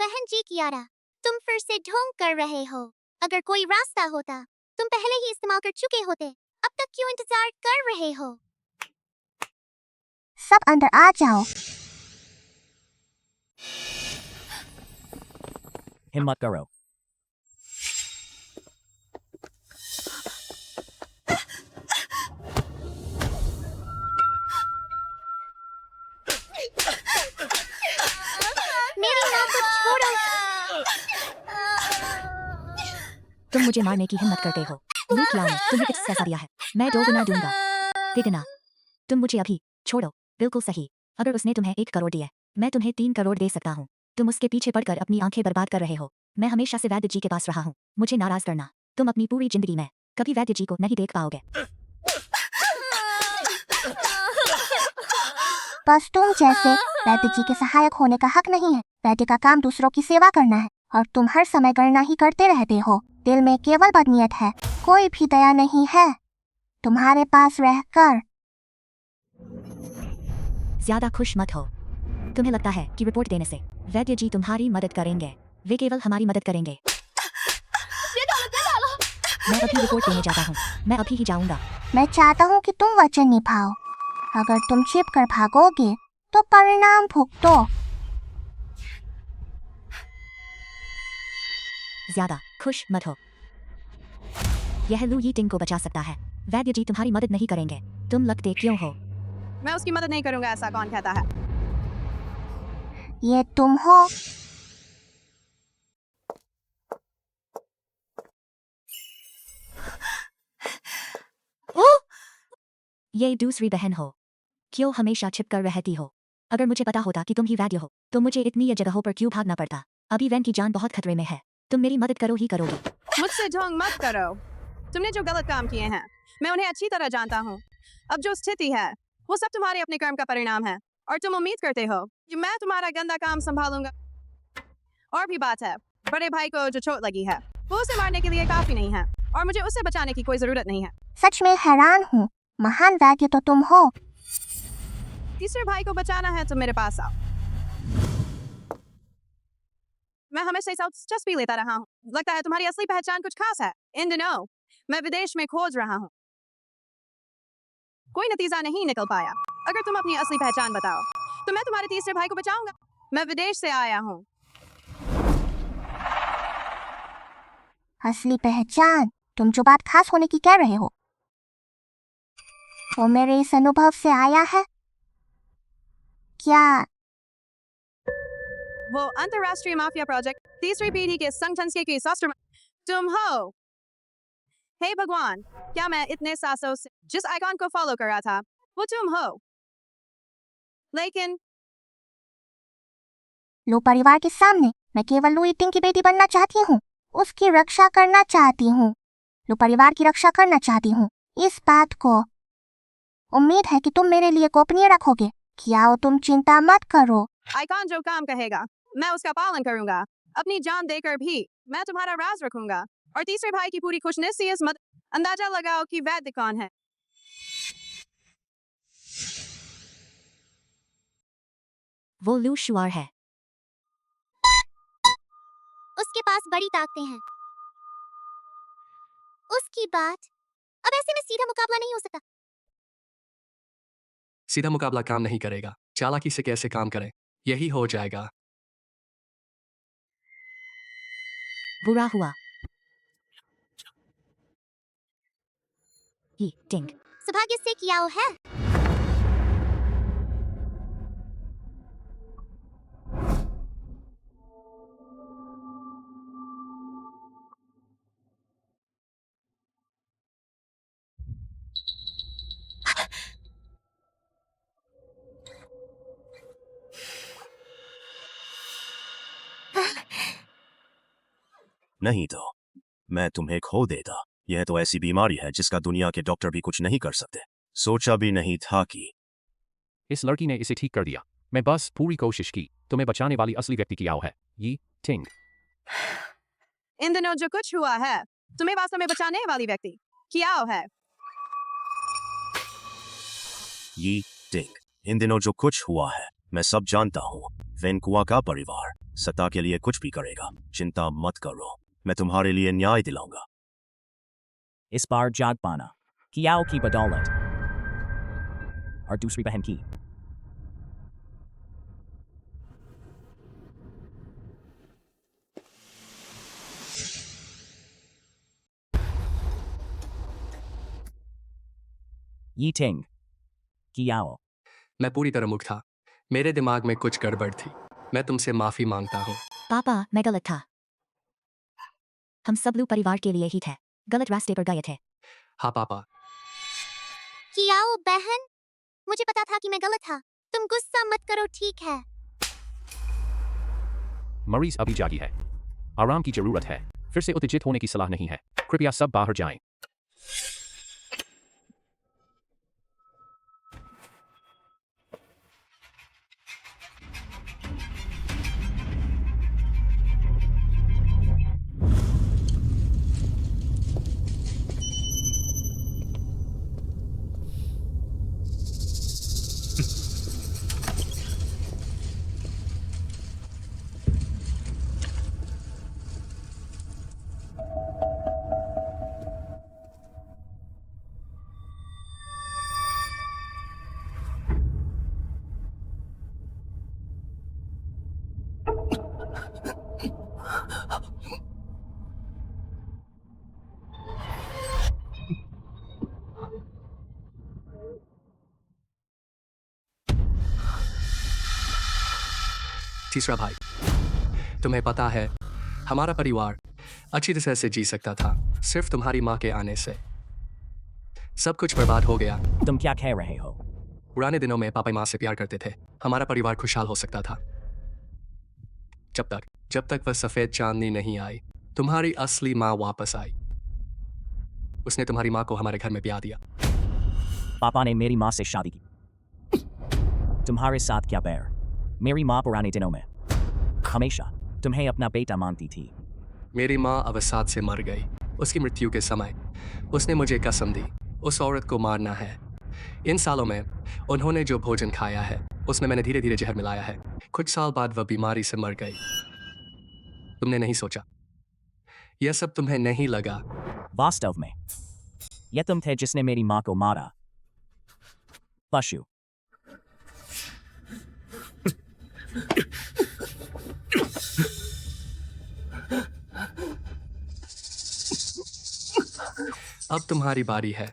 बहन जी कियारा, तुम फिर से ढोंग कर रहे हो। अगर कोई रास्ता होता, तुम पहले ही इस्तेमाल कर चुके होते। अब तक क्यों इंतजार कर रहे हो? सब अंदर आ जाओ। हिम्मत करो। मेरी माँ को छोड़ो। तुम मुझे मारने की हिम्मत करते हो। लूट लाओ, तुम्हें किस पैसा दिया है? मैं 2 गुना दूंगा। देना, तुम मुझे अभी छोड़ो। बिल्कुल सही। अगर उसने तुम्हें 1 करोड़ दिए, मैं तुम्हें 3 करोड़ दे सकता हूँ। तुम उसके पीछे पड़कर अपनी आंखें बर्बाद कर रहे हो। मैं हमेशा से वैद्य जी के पास रहा हूँ। मुझे नाराज करना, तुम अपनी पूरी जिंदगी में कभी वैद्य जी को नहीं देख पाओगे। बस तुम जैसे वैद्य जी के सहायक होने का हक नहीं है। वैद्य का काम दूसरों की सेवा करना है, और तुम हर समय गणना ही करते रहते हो। दिल में केवल बदनीयत है, कोई भी दया नहीं है। तुम्हारे पास रहकर। ज्यादा खुश मत हो। तुम्हें लगता है कि रिपोर्ट देने से वैद्य जी तुम्हारी मदद करेंगे? वे केवल हमारी मदद करेंगे। मैं अभी रिपोर्ट देने जाता हूँ। मैं अभी ही जाऊंगा। मैं चाहता हूँ कि तुम वचन निभाओ। अगर तुम छिप कर भागोगे तो परिणाम भुगतो। ज्यादा खुश मत हो। यह लू यीटिंग को बचा सकता है। वैद्य जी तुम्हारी मदद नहीं करेंगे। तुम लगते क्यों हो? मैं उसकी मदद नहीं करूंगा, ऐसा कौन कहता है? ये तुम हो। ये दूसरी बहन हो। क्यों हमेशा छिप कर रहती हो? अगर मुझे पता होता कि तुम ही वैद्य हो तो मुझे इतनी जगहों पर क्यों भागना पड़ता? अभी वैन की जान बहुत खतरे में है। तुम मेरी मदद करो ही करोगी। मुझसे ढोंग मत करो। तुमने जो गलत काम किए हैं मैं उन्हें अच्छी तरह जानता हूँ। अब जो स्थिति है वो सब तुम्हारे अपने कर्म का परिणाम है और तुम उम्मीद करते हो कि मैं तुम्हारा गंदा काम संभालूंगा। और भी बात है, बड़े भाई को जो चोट लगी है वो उसे मारने के लिए काफी नहीं है और मुझे उसे बचाने की कोई जरूरत नहीं है। सच में हैरान हूँ। महान वैद्य तो तुम हो। तीसरे भाई को बचाना है तो मेरे पास आओ। मैं हमेशा इस दिलचस्पी लेता रहा हूँ। लगता है तुम्हारी असली पहचान कुछ खास है। इन दिनों मैं विदेश में खोज रहा हूँ, कोई नतीजा नहीं निकल पाया। अगर तुम अपनी असली पहचान बताओ तो मैं तुम्हारे तीसरे भाई को बचाऊंगा। मैं विदेश से आया हूँ। असली पहचान? तुम जो बात खास होने की कह रहे हो वो मेरे इस अनुभव से आया है क्या? वो अंतरराष्ट्रीय माफिया प्रोजेक्ट तीसरी पीढ़ी के संगठन के शास्त्र तुम हो। हे भगवान, क्या मैं इतने सालों से जिस आइकॉन को फॉलो कर रहा था वो तुम हो? लेकिन लो परिवार के सामने मैं केवल लू यीटिंग की बेटी बनना चाहती हूँ। उसकी रक्षा करना चाहती हूँ। लो परिवार की रक्षा करना चाहती हूँ। इस बात को उम्मीद है कि तुम मेरे लिए गोपनीय रखोगे। क्या हो, तुम चिंता मत करो। आइकॉन जो काम कहेगा मैं उसका पालन करूंगा। अपनी जान देकर भी मैं तुम्हारा राज रखूंगा। और तीसरे भाई की पूरी खुशनसीयत मत अंदाजा लगाओ कि वैद्य कौन है। वो लू शुआर है। उसके पास बड़ी ताकतें हैं। उसकी बात अब ऐसे में सीधा मुकाबला नहीं हो सकता। सीधा मुकाबला काम नहीं करेगा। चालाकी से कैसे काम करें, यही हो जाएगा। बुरा हुआ। यीटिंग सौभाग्य से कियाओ है। नहीं तो मैं तुम्हें खो देता। यह तो ऐसी बीमारी है जिसका दुनिया के डॉक्टर भी कुछ नहीं कर सकते। सोचा भी नहीं था कि इस लड़की ने इसे ठीक कर दिया। मैं बस पूरी कोशिश की। तुम्हें बचाने वाली असली व्यक्ति की आओ है यीटिंग। इन दिनों जो कुछ हुआ है तुम्हें वास्तव में बचाने वाली व्यक्ति कियाओ है। यीटिंग। इन दिनों जो कुछ हुआ है मैं सब जानता हूँ। वेनकुआ का परिवार सत्ता के लिए कुछ भी करेगा। चिंता मत करो, मैं तुम्हारे लिए न्याय दिलाऊंगा। इस बार जाग पाना कियाओ की बदौलत और दूसरी बहन की। यीटिंग कियाओ। मैं पूरी तरह मुक्त था। मेरे दिमाग में कुछ गड़बड़ थी। मैं तुमसे माफी मांगता हूँ। पापा, मैं गलत था। हम सब लू परिवार के लिए ही थे। गलत रास्ते पर गए थे। हाँ पापा। कियाओ बहन, मुझे पता था कि मैं गलत था। तुम गुस्सा मत करो, ठीक है? मरीज अभी जागी है। आराम की जरूरत है। फिर से उत्तेजित होने की सलाह नहीं है। कृपया सब बाहर जाएं। तीसरा भाई, तुम्हें पता है हमारा परिवार अच्छी तरह से जी सकता था सिर्फ तुम्हारी माँ के आने से सब कुछ बर्बाद हो गया। तुम क्या कह रहे हो? पुराने दिनों में पापा माँ से प्यार करते थे, हमारा परिवार खुशहाल हो सकता था जब तक वह सफेद चांदनी नहीं आई। तुम्हारी असली माँ वापस आई, उसने तुम्हारी माँ को हमारे घर में ब्याह दिया। पापा ने मेरी माँ से शादी की। तुम्हारे साथ क्या बैर? मेरी माँ पुराने दिनों में हमेशा तुम्हें अपना बेटा मानती थी। मेरी माँ अवसाद से मर गई। उसकी मृत्यु के समय उसने मुझे कसम दी उस औरत को मारना है। इन सालों में उन्होंने जो भोजन खाया है उसमें मैंने धीरे धीरे जहर मिलाया है। कुछ साल बाद वह बीमारी से मर गई। तुमने नहीं सोचा, यह सब तुम्हें नहीं लगा। वास्तव में यह तुम थे जिसने मेरी माँ को मारा। पशु। अब तुम्हारी बारी है।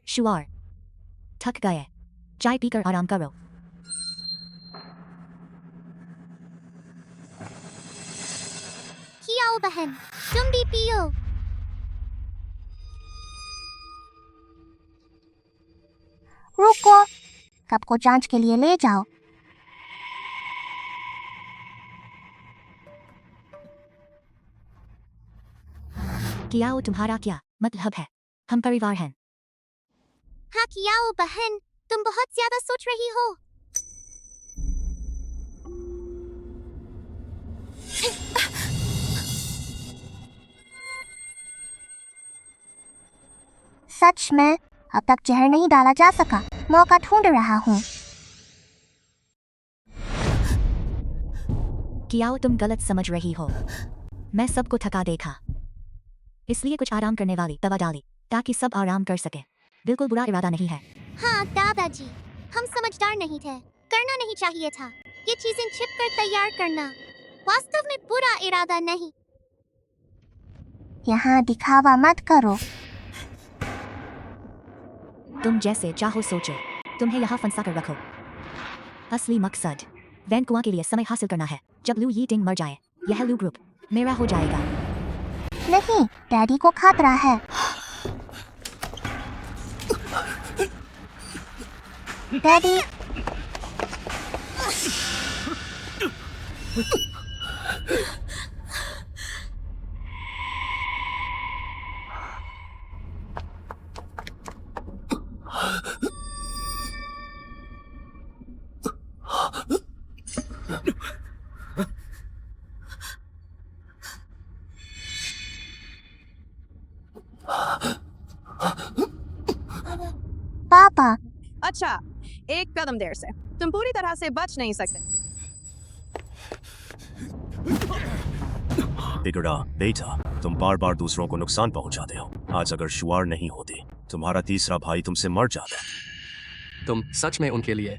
शुआर, थक गए, चाय पीकर आराम करो। कियाओ बहन, तुम भी पियो। रुको, कप को जांच के लिए ले जाओ। कियाओ, तुम्हारा क्या मतलब है? हम परिवार हैं। हाँ कियाओ बहन, तुम बहुत ज्यादा सोच रही हो। सच में अब तक जहर नहीं डाला जा सका। मौका ढूंढ रहा हूँ। कियाओ, तुम गलत समझ रही हो। मैं सबको थका देखा, इसलिए कुछ आराम करने वाली दवा डाली ताकि सब आराम कर सके। बिल्कुल बुरा इरादा नहीं है। हाँ दादाजी, हम समझदार नहीं थे, करना नहीं चाहिए था। ये चीजें छिप कर तैयार करना वास्तव में बुरा इरादा नहीं। यहाँ दिखावा मत करो। तुम जैसे चाहो सोचो, तुम्हें यहाँ फंसा कर रखो। असली मकसद वैन कुआं के लिए समय हासिल करना है। जब लू यीटिंग मर जाए, यह लू ग्रुप मेरा हो जाएगा। नहीं, डैडी को खतरा है। डैडी, पापा, अच्छा, एक कदम देर से तुम पूरी तरह से बच नहीं सकते। बिगड़ा बेटा, तुम बार बार दूसरों को नुकसान पहुंचाते हो। आज अगर शुआर नहीं होती, तुम्हारा तीसरा भाई तुमसे मर जाता। तुम सच में उनके लिए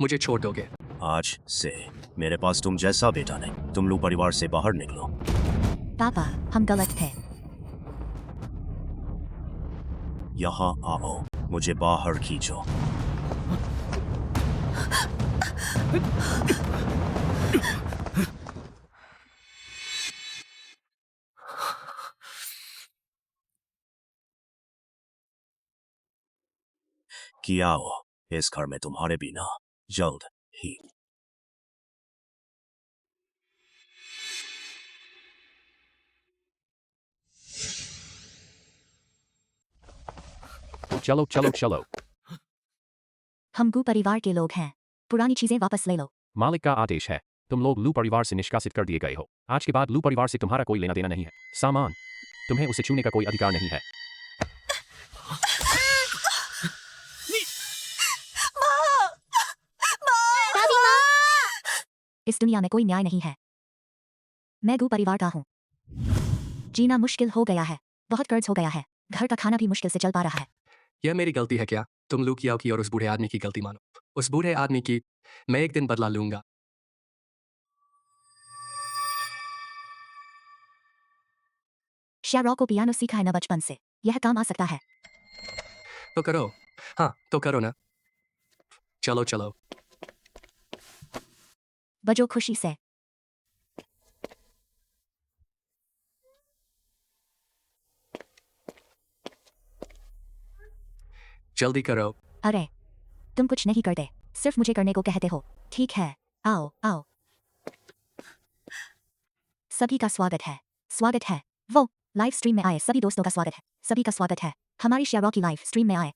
मुझे छोड़ दोगे? आज से मेरे पास तुम जैसा बेटा नहीं। तुम लू परिवार से बाहर निकलो। पापा, हम गलत थे। यहाँ आओ, मुझे बाहर खींचो। कियाओ, इस घर में तुम्हारे बिना जल्द ही। चलो चलो चलो, हम गू परिवार के लोग हैं, पुरानी चीजें वापस ले लो। मालिक का आदेश है। तुम लोग लू परिवार से निष्कासित कर दिए गए हो। आज के बाद लू परिवार से तुम्हारा कोई लेना देना नहीं है। सामान, तुम्हें उसे छूने का कोई अधिकार नहीं है। दादी माँ, इस दुनिया में कोई न्याय नहीं है। मैं गू परिवार का हूँ। जीना मुश्किल हो गया है, बहुत कर्ज हो गया है, घर का खाना भी मुश्किल से चल पा रहा है। यह मेरी गलती है क्या? तुम लू कियाओ की और उस बूढ़े आदमी की गलती मानो। उस बूढ़े आदमी की मैं एक दिन बदला लूंगा। शारो को पियानो सीखा है न बचपन से, यह काम आ सकता है। तो करो। हाँ तो करो ना। चलो चलो। बजो खुशी से। जल्दी करो। अरे तुम कुछ नहीं करते, सिर्फ मुझे करने को कहते हो। ठीक है, आओ आओ। सभी का स्वागत है। स्वागत है। वो लाइव स्ट्रीम में आए सभी दोस्तों का स्वागत है। सभी का स्वागत है हमारी शेयरो की लाइव स्ट्रीम में आए।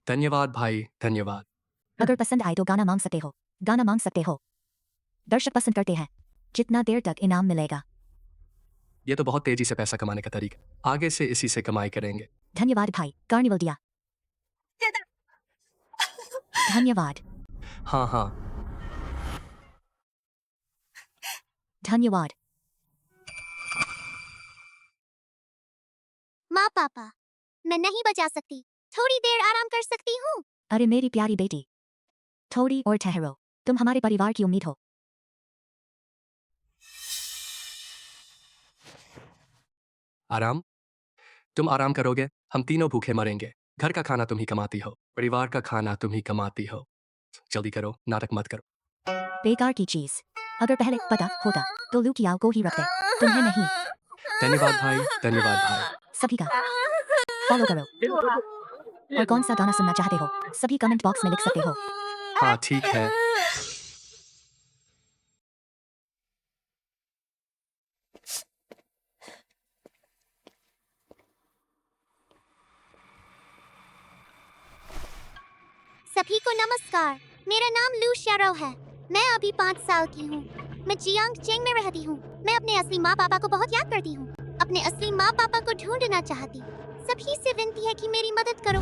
धन्यवाद भाई, धन्यवाद। अगर पसंद आए तो गाना मांग सकते हो। गाना मांग सकते हो। दर्शक पसंद करते हैं। जितना देर तक इनाम मिलेगा। ये तो बहुत तेजी से पैसा कमाने का तरीका। आगे से इसी से कमाई करेंगे। धन्यवाद भाई, कार्निवल दिया। धन्यवाद। हाँ हाँ। धन्यवाद। माँ पापा, मैं नहीं बजा सकती, थोड़ी देर आराम कर सकती हूँ। अरे मेरी प्यारी बेटी, थोड़ी और ठहरो। तुम हमारे परिवार की उम्मीद हो। आराम? तुम आराम करोगे, हम तीनों भूखे मरेंगे। घर का खाना तुम ही कमाती हो, परिवार का खाना तुम ही कमाती हो। जल्दी करो, नाटक मत करो। बेकार की चीज। अगर पहले पता होता तो लू कियाओ को ही रखते, तुम्हें नहीं। धन्यवाद भाई, धन्यवाद भाई। सभी का फॉलो करो। और कौन सा गाना सुनना चाहते हो सभी कमेंट बॉक्स में लिख सकते हो। हाँ ठीक है। सभी को नमस्कार, मेरा नाम लू शेरो है। मैं अभी 5 साल की हूँ। मैं जियांग चेंग में रहती हूँ। मैं अपने असली माँ पापा को बहुत याद करती हूँ। अपने असली माँ पापा को ढूंढना चाहती हूँ। सभी से विनती है कि मेरी मदद करो।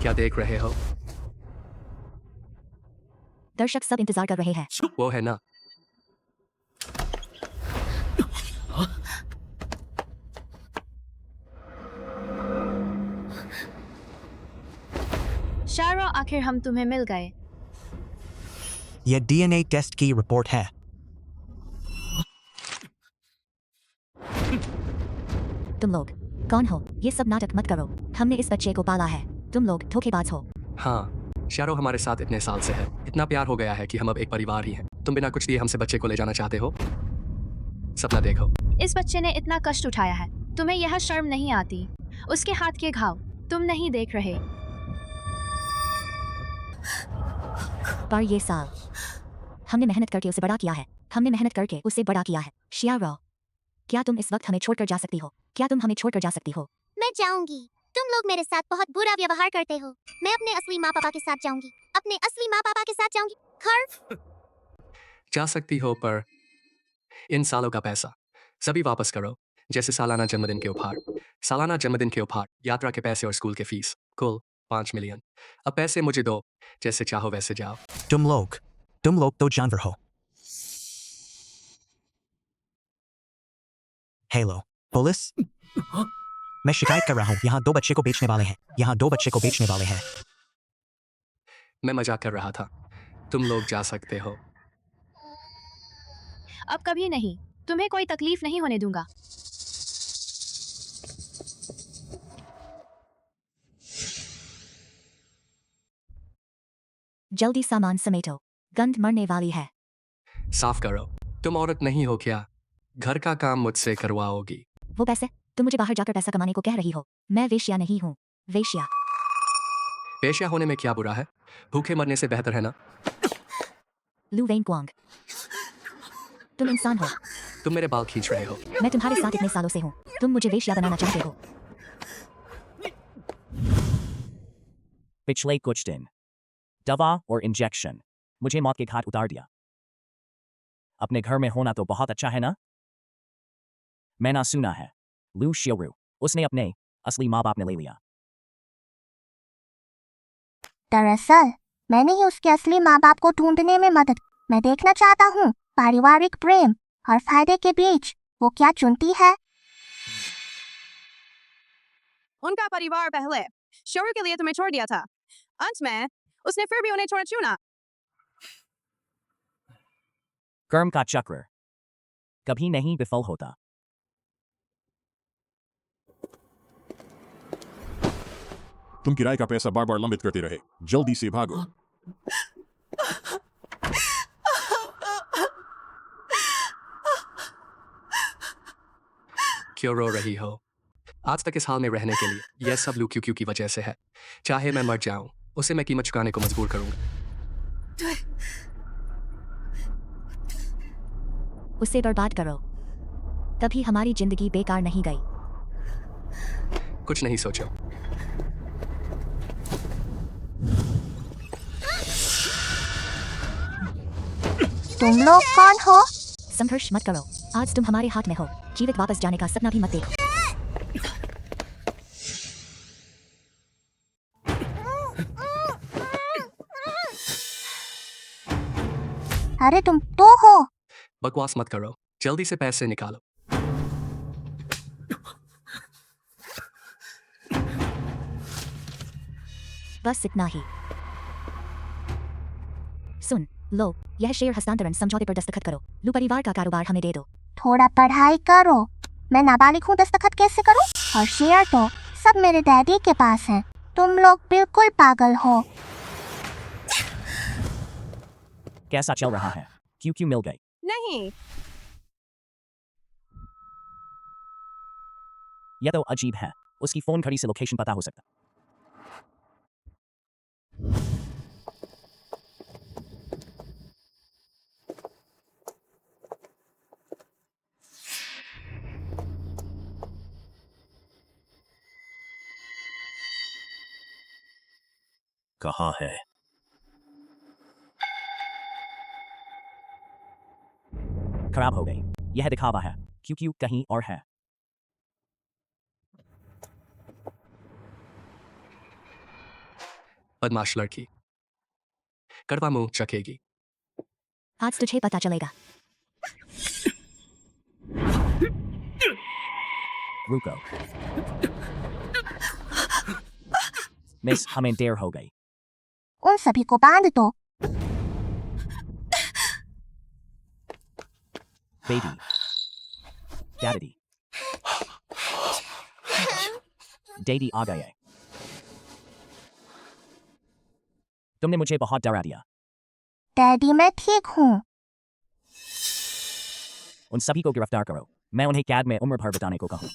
क्या देख रहे हो? दर्शक सब इंतजार कर रहे हैं। वो है ना। शारो, आखिर हम तुम्हें मिल गए। यह डीएनए टेस्ट की रिपोर्ट है। तुम लोग कौन हो? ये सब नाटक मत करो। हमने इस बच्चे को पाला है। तुम लोग धोखेबाज हो। हाँ, शेरो हमारे साथ इतने साल से है। इतना प्यार हो गया है कि हम अब एक परिवार ही हैं। तुम बिना कुछ दिए हमसे बच्चे को ले जाना चाहते हो? सपना देखो। इस बच्चे ने इतना कष्ट उठाया है, तुम्हें यह शर्म नहीं आती? उसके हाथ के घाव तुम नहीं देख रहे? पर ये साल हमने मेहनत करके उसे बड़ा किया है। हमने मेहनत करके उसे बड़ा किया है। शियारो, क्या तुम इस वक्त हमें छोड़कर जा सकती हो? क्या तुम हमें छोड़कर जा सकती हो? मैं जाऊंगी। तुम लोग मेरे साथ बहुत बुरा व्यवहार करते हो। मैं अपने असली माँ पापा के साथ जाऊंगी। अपने असली माँ पापा के साथ जाऊंगी। घर जा सकती हो, पर इन सालों का पैसा सभी वापस करो। जैसे सालाना जन्मदिन के उपहार, सालाना जन्मदिन के उपहार, यात्रा के पैसे और स्कूल के फीस, कुल 5 मिलियन। अब पैसे मुझे दो, जैसे चाहो वैसे जाओ। तुम लोग तो जानवर हो। हेलो पुलिस, मैं शिकायत कर रहा हूँ। यहाँ 2 बच्चे को बेचने वाले हैं। यहाँ 2 बच्चे को बेचने वाले हैं। मैं मजाक कर रहा था। तुम लोग जा सकते हो। अब कभी नहीं। तुम्हें कोई तकलीफ नहीं होने दूंगा। जल्दी सामान समेटो, गंध मरने वाली है। साफ करो। तुम औरत नहीं हो क्या? घर का काम मुझसे करवाओगी? वो पैसे, तुम मुझे बाहर जाकर पैसा कमाने को कह रही हो। मैं वेश्या नहीं हूँ। वेश्या। पेशा होने में क्या बुरा है? भूखे मरने से बेहतर है ना? लू वेन क्वांग, तुम इंसान हो। तुम मेरे बाल खींच रहे हो। मैं तुम्हारे साथ इतने सालों से हूँ। तुम मुझे वेश्या बनाना चाहते हो। पिछले कुछ दिन दवा और इंजेक्शन मुझे मौत के घाट उतार दिया। अपने घर में होना तो बहुत अच्छा है ना? मैंने सुना है लू शियोरू उसने अपने असली माँ बाप ने ले लिया। दरअसल मैंने ही उसके असली माँ बाप को ढूंढने में मदद। मैं देखना चाहता हूँ पारिवारिक प्रेम और फायदे के बीच वो क्या चुनती है। उनका परिवार पहले शुरू के लिए तुम्हें छोड़ दिया था। अंत में उसने फिर भी उन्हें छोड़ चुना। कर्म का चक्र कभी नहीं विफल होता। तुम किराए का पैसा बार बार लंबित करते रहे, जल्दी से भागो। क्यों रो रही हो? आज तक इस हाल में रहने के लिए यह सब लू क्यू की वजह से है। चाहे मैं मर जाऊं, उसे मैं कीमत चुकाने को मजबूर करूंगा। उसे बर्बाद करो, तभी हमारी जिंदगी बेकार नहीं गई। कुछ नहीं सोचो। तुम लोग कौन हो? संघर्ष मत करो, आज तुम हमारे हाथ में हो। जीवित वापस जाने का सपना भी मत देखो। अरे तुम तो हो। बकवास मत करो, जल्दी से पैसे निकालो। बस इतना ही। सुन लो, यह शेयर हस्तांतरण समझौते पर दस्तखत करो। लू परिवार का कारोबार हमें दे दो। थोड़ा पढ़ाई करो। मैं नाबालिग हूँ, दस्तखत कैसे करूँ? और शेयर तो सब मेरे डैडी के पास हैं। तुम लोग बिल्कुल पागल हो। कैसा चल रहा है? क्यों मिल गई? नहीं। यह तो अजीब है। उसकी फोन घड़ी से लोकेशन पता हो सकता। कहाँ है? खराब हो गई। यह दिखावा है। क्यों कहीं और है। बदमाश लड़की, कड़वा मुंह चखेगी। आज तुझे पता चलेगा। रुको। मिस, हमें देर हो गई। उन सभी को बांध दो। बेबी, डैडी, डैडी आ गए। तुमने मुझे बहुत डरा दिया। डैडी मैं ठीक हूँ। उन सभी को गिरफ्तार करो। मैं उन्हें कैद में उम्र भर बिताने को कहूँ।